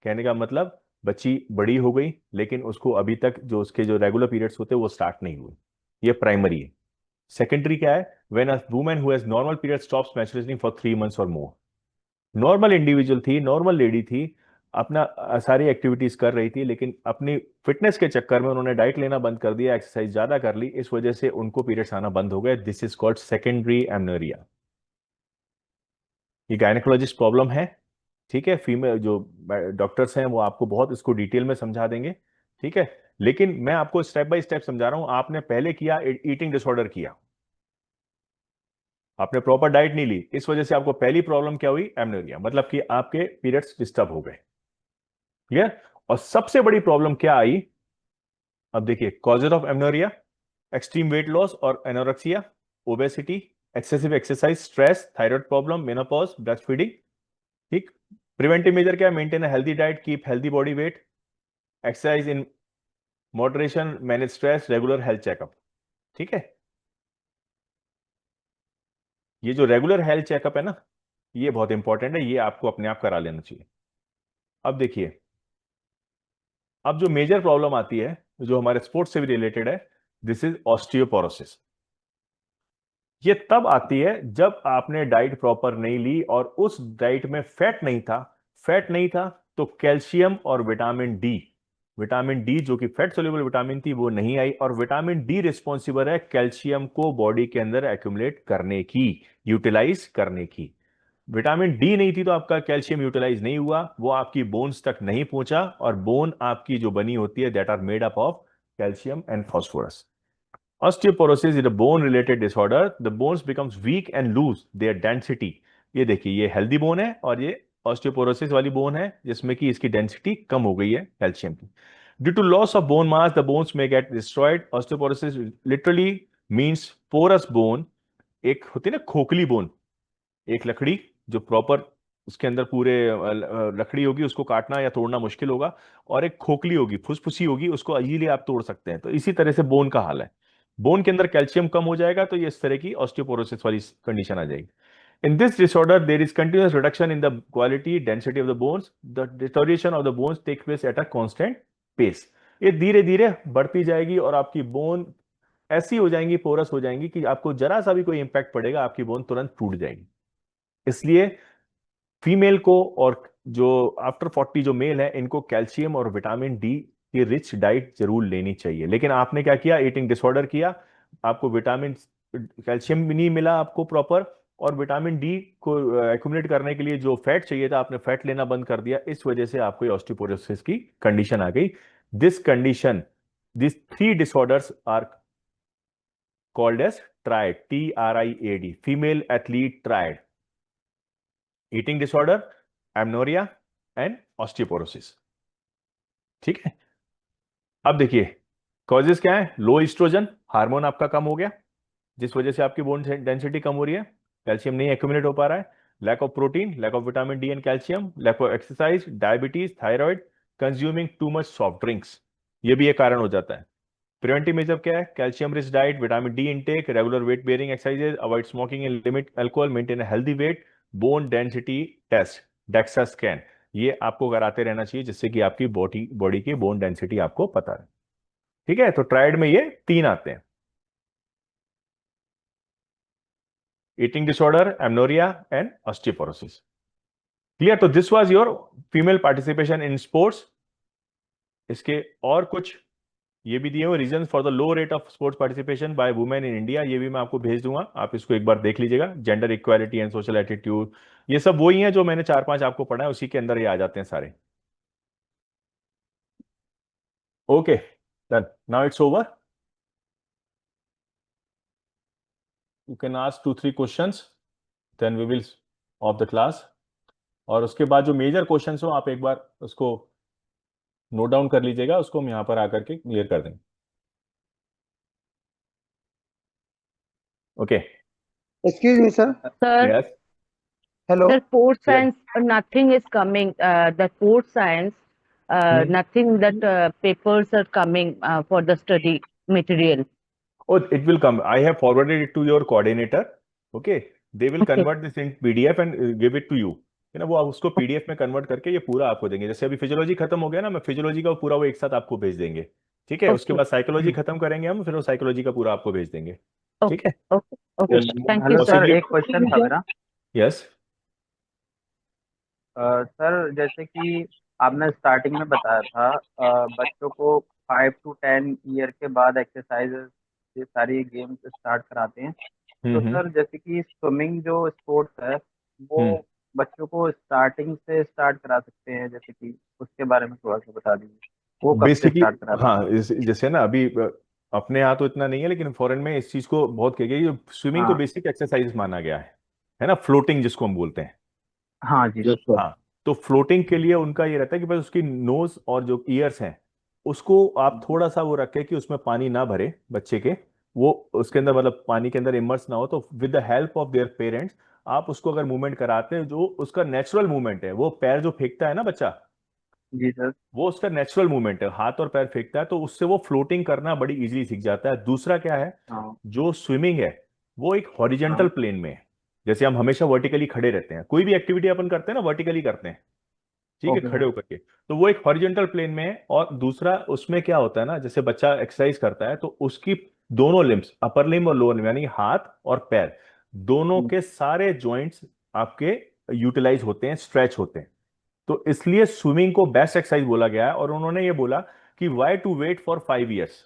कहने का मतलब बच्ची बड़ी हो गई लेकिन उसको अभी तक जो उसके जो रेगुलर पीरियड्स होते हैं वो स्टार्ट नहीं हुए, ये प्राइमरी है। सेकेंडरी क्या है? When a woman who has normal period stops menstruating for 3 months और मोर। नॉर्मल इंडिविजुअल थी, नॉर्मल लेडी थी, अपना सारी एक्टिविटीज कर रही थी, लेकिन अपनी फिटनेस के चक्कर में उन्होंने डाइट लेना बंद कर दिया, एक्सरसाइज ज्यादा कर ली, इस वजह से उनको पीरियड्स आना बंद हो गए। This is called secondary amenorrhoea. ये गायनेकोलॉजिस्ट प्रॉब्लम है, ठीक है। फीमेल जो डॉक्टर्स हैं वो आपको बहुत इसको डिटेल में समझा देंगे, ठीक है। लेकिन मैं आपको स्टेप बाय स्टेप समझा रहा हूं। आपने पहले किया, ईटिंग डिसऑर्डर किया, आपने प्रॉपर डाइट नहीं ली, इस वजह से आपको पहली प्रॉब्लम क्या हुई? एमनोरिया, मतलब कि आपके पीरियड्स डिस्टर्ब हो गए। क्लियर? और सबसे बड़ी प्रॉब्लम क्या आई? अब देखिए, causes of amenorrhoea: extreme weight loss और anorexia, obesity, excessive exercise, stress, thyroid problem, menopause, breast feeding, ठीक। प्रिवेंटिव मेजर क्या है? Maintain a healthy diet, keep healthy body weight, exercise in moderation, manage stress, regular health checkup, ठीक है। ये जो रेगुलर हेल्थ चेकअप है ना, ये बहुत इंपॉर्टेंट है, ये आपको अपने आप करा लेना चाहिए। अब देखिए, अब जो मेजर प्रॉब्लम आती है जो हमारे स्पोर्ट्स से भी रिलेटेड है, दिस इज ऑस्टियोपोरोसिस। ये तब आती है जब आपने डाइट प्रॉपर नहीं ली और उस डाइट में फैट नहीं था। फैट नहीं था तो कैल्शियम और विटामिन डी, विटामिन डी जो कि फैट सोल्यूबल विटामिन थी वो नहीं आई, और विटामिन डी रिस्पॉन्सिबल है कैल्शियम को बॉडी के अंदर एक्यूमुलेट करने की, यूटिलाइज करने की। विटामिन डी नहीं थी तो आपका कैल्शियम यूटिलाइज नहीं हुआ, वो आपकी बोन्स तक नहीं पहुंचा, और बोन आपकी जो बनी होती है that are made up of calcium and phosphorus. Osteoporosis is a bone related disorder. The bones becomes weak and lose their density. ये देखिए, ये हेल्दी बोन है और ये ऑस्टियोपोरोसिस वाली बोन है जिसमें कि इसकी डेंसिटी कम हो गई है कैल्शियम की। Due to loss of bone mass the bones में get destroyed. Osteoporosis literally means porous bone. एक होती है ना खोखली बोन, एक लकड़ी जो प्रॉपर उसके अंदर पूरे लकड़ी होगी, उसको काटना या तोड़ना मुश्किल होगा, और एक खोखली होगी, फुसफुसी होगी, उसको इजीली आप तोड़ सकते हैं। तो इसी तरह से बोन का हाल है। बोन के अंदर कैल्शियम कम हो जाएगा तो ये इस तरह की ऑस्टियोपोरोसिस वाली कंडीशन आ जाएगी। In this disorder, there is continuous reduction in the quality, density of the bones. The deterioration of the bones takes place at a constant pace. ये धीरे धीरे बढ़ती जाएगी और आपकी बोन ऐसी हो जाएंगी, पोरस हो जाएंगी कि आपको जरा सा भी कोई इंपैक्ट पड़ेगा आपकी बोन तुरंत टूट जाएगी। इसलिए फीमेल को और जो आफ्टर 40 जो मेल है, इनको कैल्शियम और विटामिन डी की रिच डाइट जरूर लेनी चाहिए। लेकिन आपने क्या किया? ईटिंग डिसऑर्डर किया, आपको विटामिन कैल्शियम भी नहीं मिला आपको प्रॉपर, और विटामिन डी को एक्यूमुलेट करने के लिए जो फैट चाहिए था आपने फैट लेना बंद कर दिया, इस वजह से आपको ऑस्टियोपोरोसिस की कंडीशन आ गई। This condition, this 3 disorders are called as triad, TRIAD, female athlete triad: eating disorder, amenorrhoea and osteoporosis, ठीक है। अब देखिए, कॉजेस क्या है? लो एस्ट्रोजन हार्मोन आपका कम हो गया, जिस वजह से आपकी बोन डेंसिटी कम हो रही है, कैल्शियम नहीं एक्यूमुलेट हो पा रहा है। Lack of protein, lack of vitamin D and calcium, lack of exercise, diabetes, thyroid, consuming too much soft drinks, ये भी एक कारण हो जाता है। प्रिवेंटिव मेजर क्या है? Calcium rich diet, vitamin D intake, regular weight bearing exercises, avoid smoking and limit alcohol, maintain a healthy weight, bone density test, DEXA scan, ये आपको कराते रहना चाहिए जिससे कि आपकी बॉडी बॉडी की बोन डेंसिटी आपको पता है, ठीक है। तो ट्राइड में ये 3 आते हैं: eating disorder, amenorrhoea and osteoporosis. Clear? तो this was your female participation in sports. इसके और कुछ ये भी दिए हुए reason for the low rate of sports participation by women in India, ये भी मैं आपको भेज दूंगा, आप इसको एक बार देख लीजिएगा। Gender equality and social attitude, ये सब वही है जो मैंने 4-5 आपको पढ़ा है, उसी के अंदर ये आ जाते हैं सारे। Okay, done, now it's over. You can ask 2-3 questions, then we will off the class. और उसके बाद जो मेजर क्वेश्चंस हो आप एक बार उसको नोट डाउन कर लीजिएगा, उसको हम यहाँ पर आकर के क्लियर कर देंगे। Okay, Excuse me, sir. Sir, yes, Hello. sir, sports yes. science, nothing is coming. The sports science, nothing that papers are coming for the study material. Oh, it will come. I have forwarded it to your coordinator. Okay, they will Okay. convert this in PDF and give it to you. है ना, वो आप उसको पीडीएफ में कन्वर्ट करके ये पूरा आपको देंगे। जैसे अभी फिजियोलॉजी खत्म हो गया ना, मैं फिजियोलॉजी का पूरा वो एक साथ आपको भेज देंगे। ठीक है, उसके Okay. बाद साइकोलॉजी खत्म करेंगे हम, फिर वो साइकोलॉजी का पूरा आपको भेज देंगे। ठीक Okay. है। Okay. Okay. Yes. Thank you, hello और sir. सर, सिगली। एक क्वेश्चन था मेरा। यस। सर जैसे कि आपने स्टार्टिंग में बताया था, बच्चों को 5 to 10 ईयर के बाद एक्सरसाइजेस, ये सारी गेम्स स्टार्ट कराते हैं। तो हम्म। सर जैसे कि स्विमिंग जो स्पोर्ट्स है, वो हम्म। बच्चों को स्टार्टिंग से स्टार्ट करा सकते हैं, जैसे कि उसके बारे में थोड़ा सा बता दीजिए, वो कब से बेसिकली स्टार्ट करा सकते हाँ, जैसे ना अभी अपने यहाँ तो इतना नहीं है, लेकिन फॉरेन में इस चीज को बहुत किया गया है। हैं? स्विमिंग को हाँ बेसिक एक्सरसाइज माना गया है ना, फ्लोटिंग जिसको हम बोलते हैं। हाँ जी सर। हाँ, तो फ्लोटिंग के लिए उनका ये रहता है कि बस उसकी नोज और जो ईयर्स हैं उसको आप थोड़ा सा वो रखें कि उसमें पानी ना भरे बच्चे के, वो उसके अंदर मतलब पानी के अंदर इमर्स ना हो। तो with the help of their parents आप उसको अगर मूवमेंट कराते हैं, जो उसका नेचुरल मूवमेंट है, वो पैर जो फेंकता है ना बच्चा, जी सर। वो उसका नेचुरल मूवमेंट है, हाथ और पैर फेंकता है, तो उससे वो फ्लोटिंग करना बड़ी इजीली सीख जाता है। दूसरा क्या है, हाँ जो स्विमिंग है वो एक हॉरिजेंटल हाँ। प्लेन में है। जैसे हम हमेशा वर्टिकली खड़े रहते हैं, कोई भी एक्टिविटी अपन करते हैं ना वर्टिकली करते हैं, ठीक है, ओके खड़े सर। होकर के, तो वो एक हॉरिजेंटल प्लेन में है। और दूसरा उसमें क्या होता है ना, जैसे बच्चा एक्सरसाइज करता है तो उसकी दोनों लिम्स, अपर लिम्ब और लोअर लिम्ब, यानी हाथ और पैर, दोनों के सारे जॉइंट्स आपके यूटिलाइज होते हैं, स्ट्रेच होते हैं। तो इसलिए स्विमिंग को बेस्ट एक्सरसाइज बोला गया है। और उन्होंने ये बोला कि why to wait for 5 years,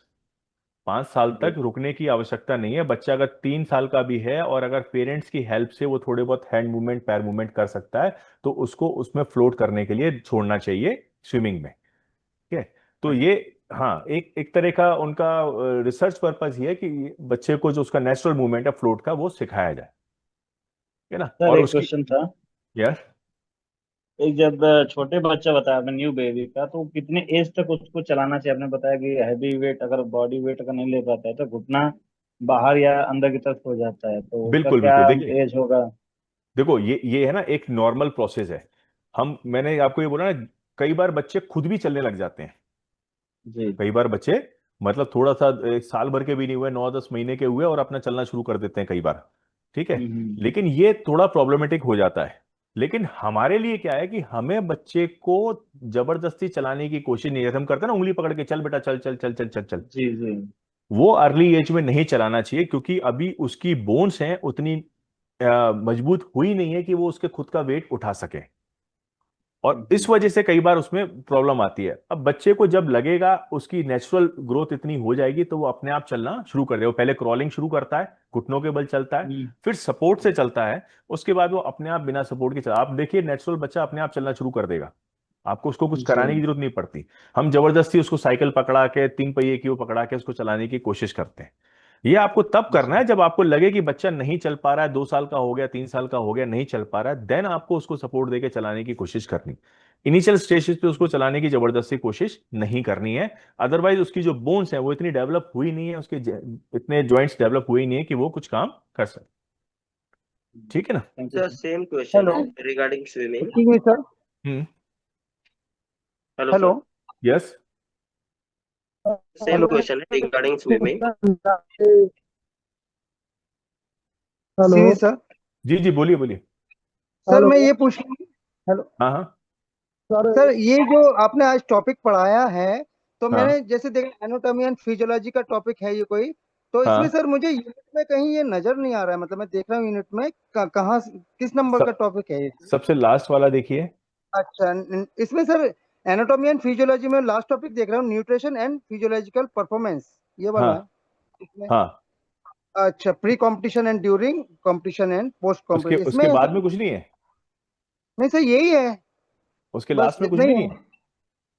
5 साल तक रुकने की आवश्यकता नहीं है। बच्चा अगर 3 साल का भी है और अगर पेरेंट्स की हेल्प से वो थोड़े बहुत हैंड मूवमेंट, पैर मूवमेंट कर सकता है, तो उसको उसमें फ्लोट करने के लिए छोड़ना चाहिए स्विमिंग में। ठीक है। तो हाँ ये हाँ, एक एक तरह का उनका रिसर्च पर्पज ये है कि बच्चे को जो उसका नेचुरल मूवमेंट है फ्लोट का, वो सिखाया जाए। ठीक है ना। सर और एक उसकी क्वेश्चन था। यार, एक जब छोटे बच्चा बताया आपने न्यू बेबी का, तो कितने एज तक उसको चलाना चाहिए? आपने बताया कि हैवी वेट, अगर बॉडी वेट अगर नहीं ले पाता है तो घुटना बाहर या अंदर की तरफ हो जाता है, तो उसका बिल्कुल क्या बिल्कुल। देखिए एज होगा? देखो, ये है ना एक नॉर्मल प्रोसेस है। मैंने आपको ये बोला ना, कई बार बच्चे खुद भी चलने लग जाते हैं। जी। कई बार बच्चे मतलब थोड़ा सा एक साल भर के भी नहीं हुए, 9-10 महीने के हुए और अपना चलना शुरू कर देते हैं कई बार। ठीक है। हम्म। लेकिन ये थोड़ा प्रॉब्लमेटिक हो जाता है। लेकिन हमारे लिए क्या है कि हमें बच्चे को जबरदस्ती चलाने की कोशिश नहीं, जैसे हम करते हैं ना उंगली पकड़ के, चल बेटा चल चल चल चल चल चल, जी जी। वो अर्ली एज में नहीं चलाना चाहिए, क्योंकि अभी उसकी बोन्स हैं उतनी मजबूत हुई नहीं है कि वो उसके खुद का वेट उठा सके। और इस हम्म। वजह से कई बार उसमें प्रॉब्लम आती है। अब बच्चे को जब लगेगा उसकी नेचुरल ग्रोथ इतनी हो जाएगी, तो वो अपने आप चलना शुरू कर देगा। वो पहले क्रॉलिंग शुरू करता है, घुटनों के बल चलता है, हम्म। फिर सपोर्ट से चलता है, उसके बाद वो अपने आप बिना सपोर्ट के चला, आप देखिए नेचुरल बच्चा अपने आप चलना शुरू कर देगा। आपको उसको कुछ जी कराने की जरूरत नहीं पड़ती। हम जबरदस्ती उसको साइकिल पकड़ा के, 3 पहिए की वो पकड़ा के उसको चलाने की कोशिश करते हैं। ये आपको तब करना जी। है जब आपको लगे कि बच्चा नहीं चल पा रहा है, 2 साल का हो गया, 3 साल का हो गया, नहीं चल पा रहा है, देन आपको उसको सपोर्ट देके चलाने की कोशिश करनी। इनिशियल स्टेजेस पे उसको चलाने की जबरदस्ती कोशिश नहीं करनी है। अदरवाइज उसकी जो बोन्स हैं वो इतनी डेवलप हुई नहीं है, उसके इतने जॉइंट्स डेवलप हुई नहीं है कि वो कुछ काम कर सके। ठीक है ना। Thank you Sir, sir. same question hello, regarding swimming. Excuse me sir. Hmm. Hello, hello. sir. Yes. Same hello. question regarding swimming. Hello sir. जी जी, बोलिए बोलिए। सर मैं ये पूछ रहा हूँ। हेलो हाँ हाँ सर, ये जो आपने आज टॉपिक पढ़ाया है, तो मैंने हाँ जैसे देखा एनाटॉमी एंड फिजियोलॉजी का टॉपिक है ये कोई, तो इसमें हाँ। सर मुझे यूनिट में कहीं ये नजर नहीं आ रहा है। मतलब मैं देख रहा हूँ यूनिट में कहाँ किस नंबर का सब, टॉपिक है ये? सबसे लास्ट वाला देखिए। अच्छा, इसमें सर एनाटॉमी एंड फिजियोलॉजी में लास्ट टॉपिक देख रहा हूँ, न्यूट्रिशन एंड फिजियोलॉजिकल परफॉर्मेंस, ये वाला है हाँ इसमें। हाँ। अच्छा, pre competition and during competition and post उसके कंपटीशन उसके इसमें बाद सर। में कुछ नहीं है, नहीं सर, यही है, उसके बस लास्ट में कुछ इतना भी ही नहीं है। है।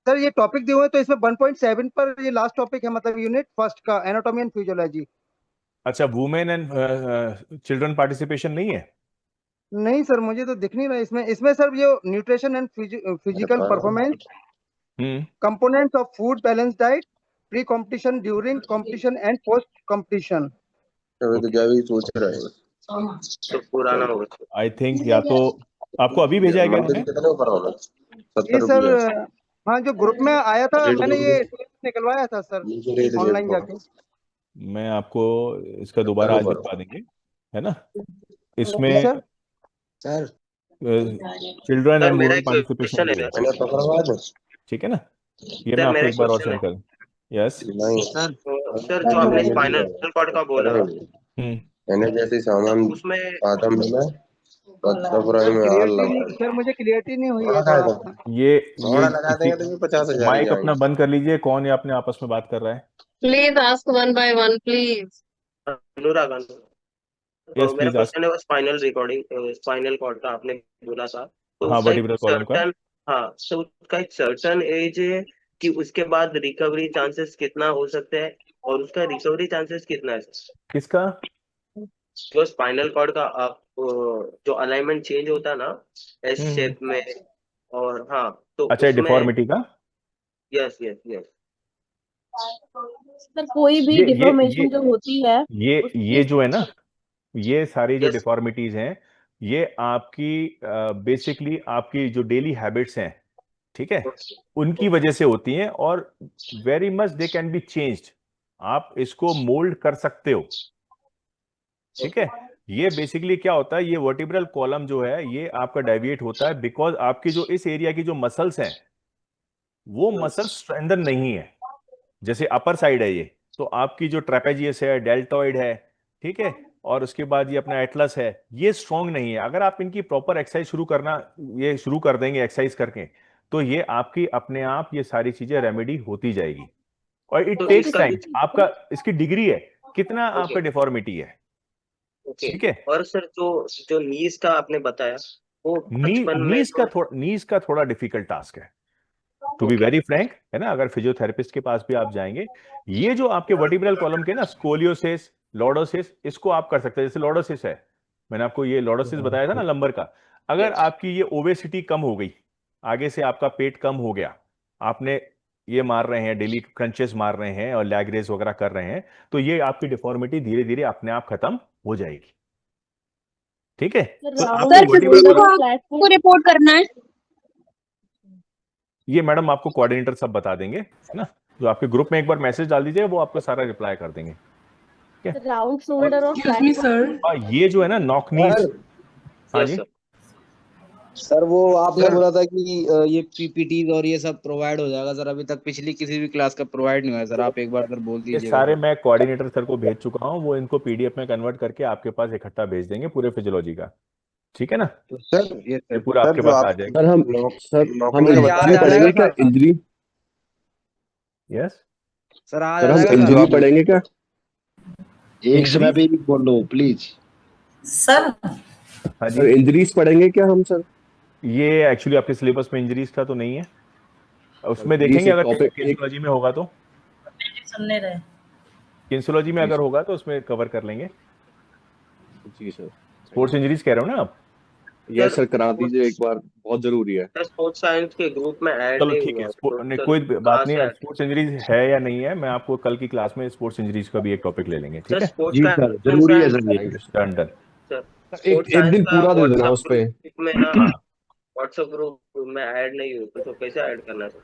सर ये टॉपिक दिए हुए हैं, तो इसमें 1.7 पर ये लास्ट टॉपिक है, मतलब यूनिट फर्स्ट का एनाटॉमी एंड फिजियोलॉजी। अच्छा, वुमेन एंड चिल्ड्रन पार्टिसिपेशन नहीं है। नहीं सर, मुझे तो दिख नहीं रहा है इसमें। इसमें सर ये nutrition and physical performance, hmm. Components of food balance diet, pre competition, during competition and post competition. तो ओके। क्या भी सोच रहे हैं तो पुराना होगा sir. आई थिंक या तो आपको अभी भेजा है क्या मंथली इन्होंने? कितने ऊपर होगा? ये 70 सर, रुपया। हाँ, जो ग्रुप में आया था, रेट मैंने बोल ये निकलवाया था सर रेट ऑनलाइन जाके। मैं आपको इसका दोबारा आज भिजवा देंगे, है ना। जी इसमें sir. Sir children sir and मेरा मोरल एक पार्टिसिपेशन क्वेश्चन है डे, सर। मैंने पकड़वा दो। ठीक है ना। ये सर मैं आपको मेरा एक बार और क्वेश्चन सेंड है कर। यस। नहीं सर सर जो आपने स्पाइनल कॉर्ड का बोला मैंने जैसे सामान उसमें आदम मिला बच्चा फ्राई में हाल लगा सर मुझे क्लियरिटी नहीं हुई है थोड़ा थोड़ा। ये थोड़ा लगा देंगे तो भी 50,000 ही माइक अपना जाएंगे। बंद कर लीजिए। कौन है अपने आपस में बात कर रहा है? Please ask one by one, please. Anurag yes तो मेरा प्लीज आस्क। क्वेश्चन है वो स्पाइनल कॉर्ड का आपने बोला था, तो हाँ, उसका एक वर्टिब्रल कॉलम का। सर्टन, हाँ तो उसका एक सर्टन एज है कि उसके बाद रिकवरी चांसेस कितना हो सकते हैं, और उसका रिकवरी चांसेस कितना है सर? किसका? जो स्पाइनल कॉर्ड का आप जो अलाइनमेंट चेंज होता है ना एस शेप में, और हाँ तो अच्छा, उसमें डिफॉर्मिटी का। यस यस यस सर कोई भी ये डिफॉर्मेशन जो होती है ये जो है ना, ये सारी जो यस डिफॉर्मिटीज हैं, ये आपकी बेसिकली आपकी जो डेली हैबिट्स हैं, ठीक है, उनकी वजह से होती हैं। और very much they can be changed. आप इसको मोल्ड कर सकते हो, ठीक है। ये बेसिकली क्या होता है, ये वर्टिब्रल कॉलम जो है ये आपका डेविएट होता है बिकॉज आपकी जो इस एरिया की जो मसल्स हैं वो मसल्स स्ट्रेंथन नहीं है। जैसे अपर साइड है ये, तो आपकी जो ट्रेपेजियस है, डेल्टॉइड है, ठीक है, और उसके बाद ये अपना एटलस है, ये स्ट्रांग नहीं है। अगर आप इनकी प्रॉपर एक्सरसाइज शुरू करना, ये शुरू कर देंगे एक्सरसाइज करके, तो ये आपकी अपने आप ये सारी चीजें रेमेडी होती जाएगी। और इट तो टेक्स इसका टाइम। आपका इसकी डिग्री है, कितना आपका ओके डिफॉर्मिटी है, ओके। ठीक है। और सर जो जो नीज का आपने बताया वो बचपन में नीज का थोड़ा डिफिकल्ट टास्क है, टू बी वेरी फ्रैंक, है ना। अगर फिजियोथेरेपिस्ट के पास भी आप जाएंगे, ये जो आपके वर्टिब्रल कॉलम के ना स्कोलियोसिस, लॉर्डोसिस, इसको आप कर सकते हैं। जैसे लॉर्डोसिस है, मैंने आपको ये लॉर्डोसिस बताया था ना लंबर का। अगर आपकी ये ओबेसिटी कम हो गई, आगे से आपका पेट कम हो गया, आपने ये मार रहे हैं, डेली क्रंचेस मार रहे हैं और लैग रेस वगैरह कर रहे हैं, तो ये आपकी डिफॉर्मिटी धीरे धीरे अपने आप खत्म हो जाएगी, ठीक है। तो आपको सर वर्टिब्रल फिजियो कॉलम, को रिपोर्ट करना है। ये मैडम आपको कोऑर्डिनेटर सब बता देंगे, है ना। जो आपके ग्रुप में एक बार मैसेज डाल दीजिए, वो आपको सारा रिप्लाई कर देंगे। राउंड शोल्डर और Excuse me, sir. हाँ, ये जो है ना नॉक नीज। हाँ यस जी। सर। सर वो आपने सर। बोला था कि ये पीपीटी और ये सब प्रोवाइड हो जाएगा सर, अभी तक पिछली किसी भी क्लास का प्रोवाइड नहीं हुआ है सर, आप एक बार सर बोल ये दीजिएगा सारे सर। मैं कोऑर्डिनेटर सर को भेज चुका हूँ, वो इनको पीडीएफ में कन्वर्ट करके आपके पास इकट्ठा भेज देंगे पूरे फिजियोलॉजी का, ठीक है ना। तो सर ये पूरा आपके जो पास आ आप जाएगा। सर हम नौकरी इंजरी आज आ पढ़ेंगे जाएगा क्या? इंजरी यस सर, आज सर आ हम जाएगा इंजरी सर। पढ़ेंगे क्या? एक समय पे ही बोलो प्लीज। Sir, हाँ सर जी। इंजरीज पढ़ेंगे क्या हम सर? ये एक्चुअली आपके सिलेबस में इंजरीज का तो नहीं है, उसमें प्लीज देखेंगे एक अगर टॉपिक किन्सोलॉजी में होगा तो, सुनने रहे। किन्सोलॉजी में अगर होगा तो उसमें कवर कर लेंगे। जी सर। स्पोर्ट्स इंजरीज कह रहे हो ना आप? यस सर, करा दीजिए एक बार, बहुत जरूरी है। सर स्पोर्ट्स साइंस के ग्रुप में ऐड चलो नहीं ठीक है, हुआ तो नहीं सर कोई बात कहाँ नहीं से है। ऐड? स्पोर्ट्स इंजरीज है या नहीं है, मैं आपको कल की क्लास में स्पोर्ट्स इंजरीज का भी एक टॉपिक ले लेंगे, सर ठीक है। स्पोर्ट्स जी का सर, जरूरी है सर ये। Done done. सर एक स्पोर्ट्स एक साइंस दिन का पूरा दे देना व्हाट्सएप उस पे। ग्रुप में ना, हाँ व्हाट्सएप ग्रुप में ऐड नहीं हुआ तो कैसे ऐड करना है सर?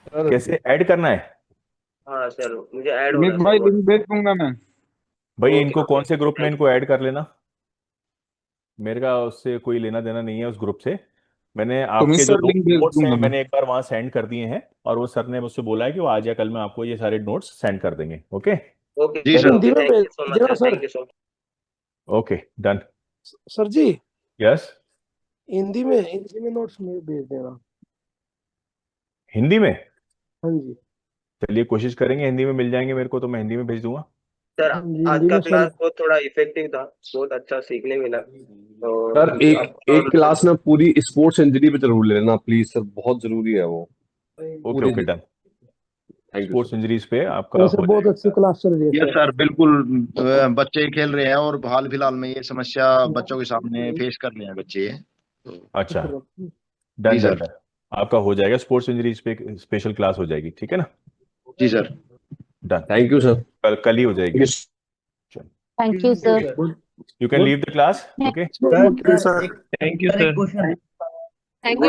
सर कैसे ऐड करना है? हाँ सर मुझे ऐड होना भाई था। लिंक भेज दूंगा मैं। भाई ओके इनको कौन से ग्रुप में थैंक इनको ऐड कर लेना, मेरे का उससे कोई लेना देना नहीं है उस ग्रुप से। मैंने आपके जो सर लिंक भेज नोट्स हैं दूंगा मैं। मैंने एक बार वहां सेंड कर दिए हैं, और वो सर ने मुझसे बोला है कि वो आज या कल में आपको ये सारे नोट्स सेंड कर देंगे। ओके ओके जी sir. Okay thank you so much sir, thank you so much. Okay done. Sir जी यस। हिंदी में नोट्स में भेज देना। हिंदी में? हाँ जी। चलिए कोशिश करेंगे, हिंदी में मिल जाएंगे मेरे को तो मैं हिंदी में भेज दूंगा। सर हाँ जी, आज हिंदी का में क्लास सर। बहुत थोड़ा इफेक्टिव था, बहुत अच्छा सीखने मिला। तो सर एक क्लास ना पूरी स्पोर्ट्स इंजरी पे जरूर ले लेना प्लीज सर, बहुत जरूरी है वो। Okay okay done. Thank you sports injuries पे आपका वैसे हो बहुत जाएगा। अच्छी क्लास चल रही है यस सर। सर, बिल्कुल। बच्चे खेल रहे हैं और हाल फिलहाल में ये समस्या बच्चों के सामने फेस कर रहे हैं बच्चे। अच्छा जी डन सर। Done done. आपका हो जाएगा, स्पोर्ट्स इंजरीज पे स्पेशल क्लास हो जाएगी, ठीक है ना। जी सर। डन। Thank you sir. कल ही हो जाएगी। Thank you, sir. You can leave the class. Okay sir, thank you sir sir. एक question. Thank you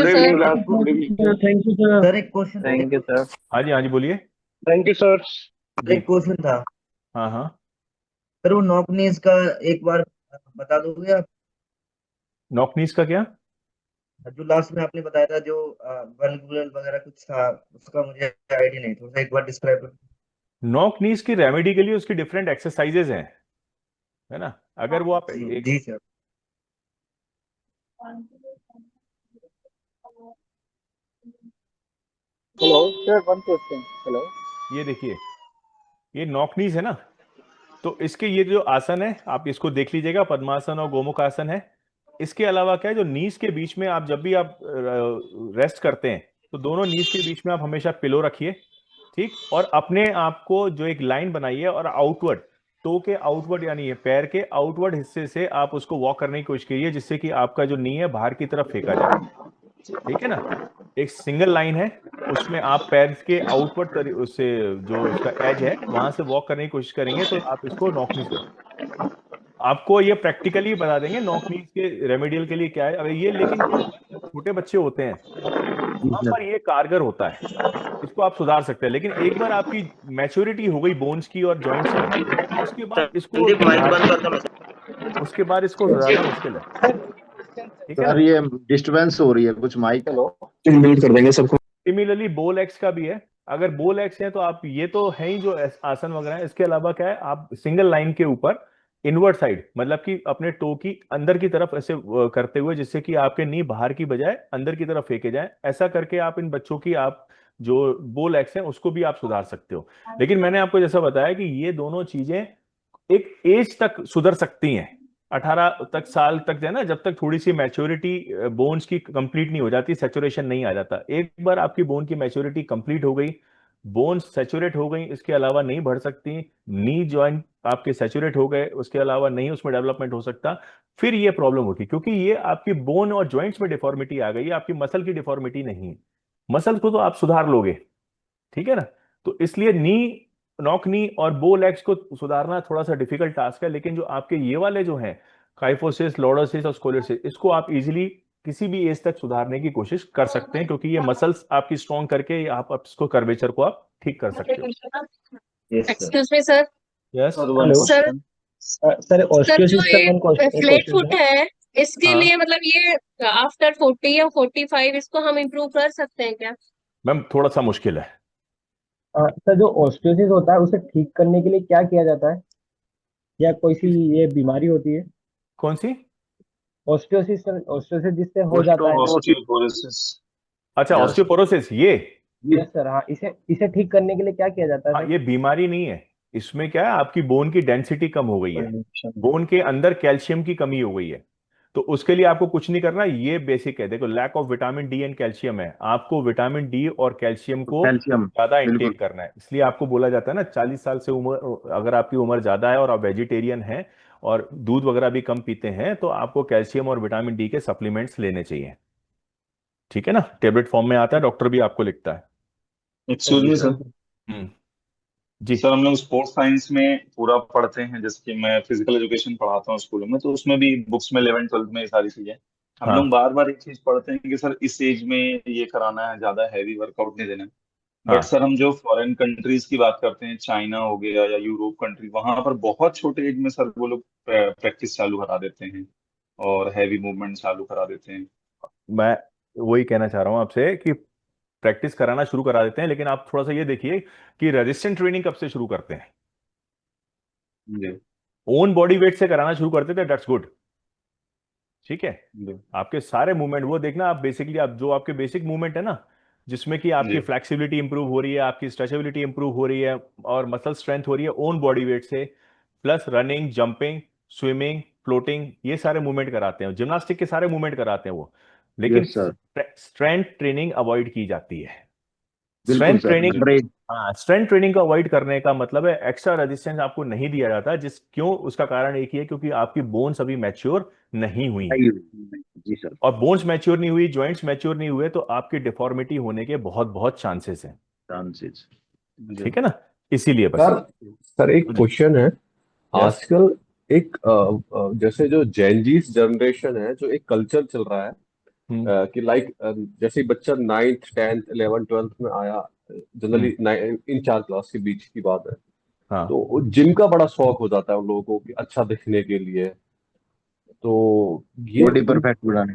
sir. Thank you sir. Sir एक क्वेश्चन। Thank you sir. हाँ जी बोलिए। Thank you sir. जी एक क्वेश्चन था हाँ हाँ। सर, वो नॉक नीज का एक बार बता दोगे आप? नॉक नीज का क्या? जो लास्ट में आपने बताया था जो वल्गुलर वगैरह कुछ था, उसका मुझे आइडिया नहीं, थोड़ा सा एक बार डिस्क्राइब कर। नॉक नीज की रेमेडी के लिए उसकी डिफरेंट एक्सरसाइजेज हैं, है ना? अगर वो आप एक जी sir. Hello sir, one question. Hello, ये देखिए, ये नॉक नीज है ना, तो इसके ये जो आसन है आप इसको देख लीजिएगा, पद्मासन और गोमुख आसन है। इसके अलावा क्या है, जो नीज के बीच में आप जब भी आप रेस्ट करते हैं तो दोनों नीज के बीच में आप हमेशा पिलो रखिए, ठीक, और अपने आप को जो एक लाइन बनाइए और आउटवर्ड, टो के आउटवर्ड यानी ये पैर के आउटवर्ड हिस्से से आप उसको वॉक करने की कोशिश करिए, जिससे कि आपका जो नी है बाहर की तरफ फेंका जाए, ठीक है ना? एक सिंगल लाइन है, उसमें आप पैर के आउटवर्ड उससे जो उसका एज है वहां से वॉक करने की कोशिश करेंगे, तो आप इसको नॉक नीज कर, आपको ये प्रैक्टिकली बता देंगे नॉक नीज के रेमेडियल के लिए क्या है। अब ये लेकिन जो छोटे बच्चे होते हैं वहां पर ये कारगर होता है, इसको आप सुधार सकते हैं, लेकिन एक बार आपकी मैच्योरिटी हो गई बोन्स की और जॉइंट्स की, उसके बाद इसको संदीप माइक बंद कर दो मैं। उसके बाद इसको सुधारना मुश्किल है, ठीक है सर ना? ये डिस्टर्बेंस हो रही है कुछ माइक। म्यूट कर देंगे सबको। सिमिलरली बोल एक्स का भी है, अगर बोल एक्स है तो आप ये तो है ही जो आसन वगैरह है, इसके अलावा क्या है, आप सिंगल लाइन के ऊपर इनवर्ट साइड, मतलब कि अपने टो की अंदर की तरफ ऐसे करते हुए, जिससे कि आपके नी बाहर की बजाय अंदर की तरफ फेंके जाए, ऐसा करके आप इन बच्चों की आप जो बोल एक्स है उसको भी आप सुधार सकते हो। लेकिन मैंने आपको जैसा बताया कि ये दोनों चीजें एक एज तक सुधर सकती हैं, 18 तक साल तक है ना, जब तक थोड़ी सी मैच्योरिटी बोन्स की कंप्लीट नहीं हो जाती, सैचुरेशन नहीं आ जाता। एक बार आपकी बोन की मैच्योरिटी कंप्लीट हो गई, बोन्स सैचुरेट हो गई, इसके अलावा नहीं बढ़ सकती, नी जॉइंट आपके सैचुरेट हो गए, उसके अलावा नहीं उसमें डेवलपमेंट हो सकता, फिर ये प्रॉब्लम होगी, क्योंकि ये आपकी बोन और जॉइंट्स में डिफॉर्मिटी आ गई है, आपकी मसल की डिफॉर्मिटी नहीं है। मसल को तो आप सुधार लोगे, ठीक है ना? तो इसलिए नी, नॉक नी और बो लेग्स को सुधारना थोड़ा सा डिफिकल्ट टास्क है, लेकिन जो आपके ये वाले जो हैं काइफोसिस, लॉर्डोसिस और स्कोलियोसिस, इसको आप इजीली किसी भी एज तक सुधारने की कोशिश कर सकते हैं, क्योंकि ये मसल्स आपकी स्ट्रॉन्ग करके आप इसको कर्वेचर को आप ठीक कर सकते हो। Excuse me sir. Yes sir sir osteosis जो का वन क्वेश्चन, फ्लैट फुट है इसके हाँ। लिए मतलब ये आफ्टर 40 या 45 इसको हम इम्प्रूव कर सकते हैं क्या? मैम थोड़ा सा मुश्किल है। सर जो ऑस्टियोसिस होता है उसे ठीक करने के लिए क्या किया जाता है, या कोई सी ये बीमारी होती है? कौन सी? ऑस्टियोसिस, ऑस्टियोसिस जिससे हो जाता है। अच्छा, Yes. ऑस्टियोपोरोसिस, ये यस सर, हाँ, इसे ठीक करने के लिए क्या किया जाता है हाँ, सर? ये बीमारी नहीं है, इसमें क्या है, आपकी बोन की डेंसिटी कम हो गई है, बोन के अंदर कैल्शियम की कमी हो गई है, तो उसके लिए आपको कुछ नहीं करना, ये बेसिक है। देखो, lack of vitamin D and calcium है, आपको विटामिन डी और कैल्शियम को कैल्शियम ज्यादा बिल्कुल। इंटेक करना है, इसलिए आपको बोला जाता है ना 40 साल से उम्र, अगर आपकी उम्र ज्यादा है और आप वेजिटेरियन हैं और दूध वगैरह भी कम पीते हैं, तो आपको कैल्शियम और विटामिन डी के सप्लीमेंट्स लेने चाहिए, ठीक है ना? टेबलेट फॉर्म में आता है, डॉक्टर भी आपको लिखता है। Excuse me sir. जी सर, हम लोग स्पोर्ट्स साइंस में पूरा पढ़ते हैं, जैसे कि मैं फिजिकल एजुकेशन पढ़ाता हूँ स्कूलों में, तो उसमें भी बुक्स में 11th 12th में ये सारी चीजें हम हाँ लोग बार बार एक चीज पढ़ते हैं कि सर इस एज में ये कराना है, ज्यादा हैवी वर्कआउट नहीं देना है। हाँ बट सर हम जो फॉरेन कंट्रीज की बात करते हैं, चाइना हो गया या यूरोप कंट्री, वहां पर बहुत छोटे एज में सर वो लोग प्रैक्टिस चालू करा देते हैं और हैवी मूवमेंट चालू करा देते हैं। मैं वही कहना चाह रहा हूं आपसे कि प्रैक्टिस कराना शुरू करा देते हैं, लेकिन आप थोड़ा सा ये देखिए कि रेजिस्टेंट ट्रेनिंग कब से शुरू करते हैं। जी ओन बॉडी वेट से कराना शुरू करते थे, दैट्स गुड, ठीक है। जी आपके सारे मूवमेंट वो देखना, आप बेसिकली आप जो आपके बेसिक मूवमेंट है ना, जिसमें कि आपकी जी फ्लेक्सिबिलिटी इंप्रूव हो रही है, आपकी स्ट्रेचेबिलिटी इंप्रूव हो रही है और मसल स्ट्रेंथ हो रही है ओन बॉडी वेट से, plus running, jumping, swimming, floating, ये सारे मूवमेंट कराते हैं, जिम्नास्टिक के सारे मूवमेंट कराते हैं वो, लेकिन yes sir, strength training avoid की जाती है। बिल्कुल स्ट्रेंथ सर। ट्रेनिंग, ब्रेक हाँ, स्ट्रेंथ ट्रेनिंग को अवॉइड करने का मतलब है एक्स्ट्रा रेजिस्टेंस आपको नहीं दिया जाता, जिस क्यों, उसका कारण एक ही है, क्योंकि आपकी बोन्स अभी मैच्योर नहीं हुई हैं। जी सर। और बोन्स मैच्योर नहीं हुई, जॉइंट्स मैच्योर नहीं हुए, तो आपकी डिफॉर्मिटी होने के बहुत बहुत चांसेस हैं, चांसेस। ठीक है ना? इसीलिए बस। सर एक क्वेश्चन है, यस आजकल एक जैसे जो जेनजीस जनरेशन है, जो एक कल्चर चल रहा है कि लाइक जैसे ही बच्चा 9th 10th 11th 12th में आया, जनरली इन 4 क्लास के बीच की बात है, हाँ तो जिम का बड़ा शौक हो जाता है उन लोगों को कि अच्छा दिखने के लिए, तो ये बॉडी परफेक्ट बनाने।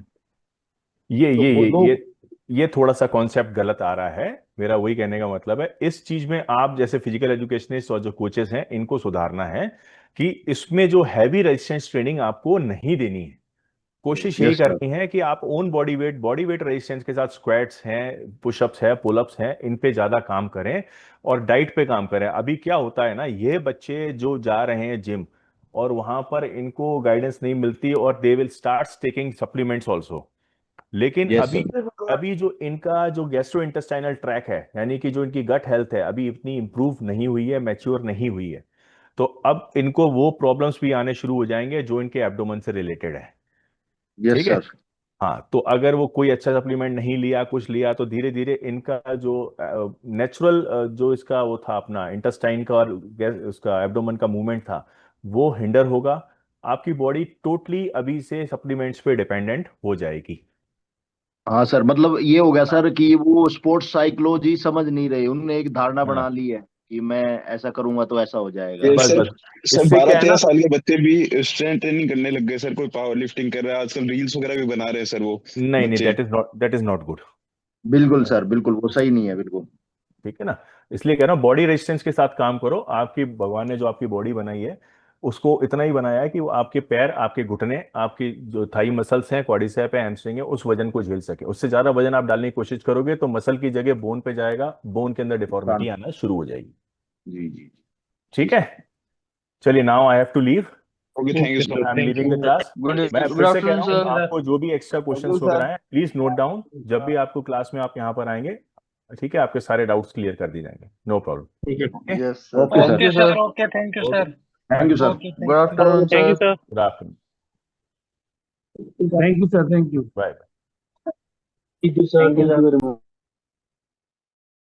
ये तो ये वो ये लोग ये थोड़ा सा कॉन्सेप्ट गलत आ रहा है। मेरा वही कहने का मतलब है, इस चीज में आप जैसे फिजिकल एजुकेशनिस्ट और जो कोचेस हैं इनको सुधारना है कि इसमें जो हैवी रेजिस्टेंस ट्रेनिंग आपको नहीं देनी है। कोशिश यही यस सर। करनी है कि आप ओन बॉडी वेट रेजिस्टेंस के साथ स्क्वाट्स हैं, पुशअप्स है, पुलअप्स हैं, इन पे ज्यादा काम करें और डाइट पे काम करें। अभी क्या होता है ना, ये बच्चे जो जा रहे हैं जिम और वहां पर इनको गाइडेंस नहीं मिलती और they will start taking supplements also. लेकिन यस अभी सर। अभी जो इनका जो गैस्ट्रो इंटेस्टाइनल ट्रैक है, यानी कि जो इनकी गट हेल्थ है, अभी इतनी इंप्रूव नहीं हुई है, मैच्योर नहीं हुई है। तो अब इनको वो प्रॉब्लम्स भी आने शुरू हो जाएंगे जो इनके एब्डोमेन से रिलेटेड है। यस ठीक है। सर। हाँ, तो अगर वो कोई अच्छा सप्लीमेंट नहीं लिया, कुछ लिया, तो धीरे धीरे इनका जो नेचुरल जो इसका वो था अपना इंटेस्टाइन का और उसका एब्डोमेन का मूवमेंट था, वो हिंडर होगा। आपकी बॉडी टोटली अभी से सप्लीमेंट्स पे डिपेंडेंट हो जाएगी। हाँ सर, मतलब ये हो गया सर कि वो स्पोर्ट्स साइकोलॉजी समझ नहीं रहे, उन्होंने एक धारणा बना हाँ, ली है कि मैं ऐसा करूंगा तो ऐसा हो जाएगा। ये बस सर बस सर इससे क्या है 12-13 ना, साल के बच्चे भी स्ट्रेंथ ट्रेनिंग करने लग गए सर। कोई पावर लिफ्टिंग कर रहा है आजकल, रील्स वगैरह भी बना रहे हैं सर वो नहीं नहीं, बच्चे। That is not good. बिल्कुल सर, बिल्कुल वो सही नहीं है बिल्कुल। ठीक है ना। इसलिए कह रहा हूँ बॉडी रेजिस्टेंस के साथ काम करो। आपकी भगवान ने जो आपकी बॉडी बनाई है उसको इतना ही बनाया है कि वो आपके पैर, आपके घुटने, आपकी जो थाई मसल्स हैं, क्वाड्रिसेप है, हैमस्ट्रिंग है, उस वजन को झेल सके। उससे ज्यादा वजन आप डालने की कोशिश करोगे तो मसल की जगह बोन पे जाएगा, बोन के अंदर डिफॉर्मिटी नुकसान। आना शुरू हो जाएगी। जी जी। ठीक है, चलिए, now I have to leave, okay, thank you sir. I am leaving the class. मैं गुड फिर से कह रहा हूँ, आफ्टरनून आपको जो भी एक्स्ट्रा क्वेश्चंस वगैरह हैं प्लीज नोट डाउन। जब भी आपको क्लास में आप यहाँ पर आएंगे, ठीक है, आपके सारे डाउट्स क्लियर कर दिए जाएंगे, no problem. Okay, yes sir. Okay sir. Thank you sir. Okay thank you okay, sir. Thank you sir. Okay good afternoon thank you sir. Sir. Good afternoon, thank you sir, thank you. Bye. Thank you sir, thank you very much.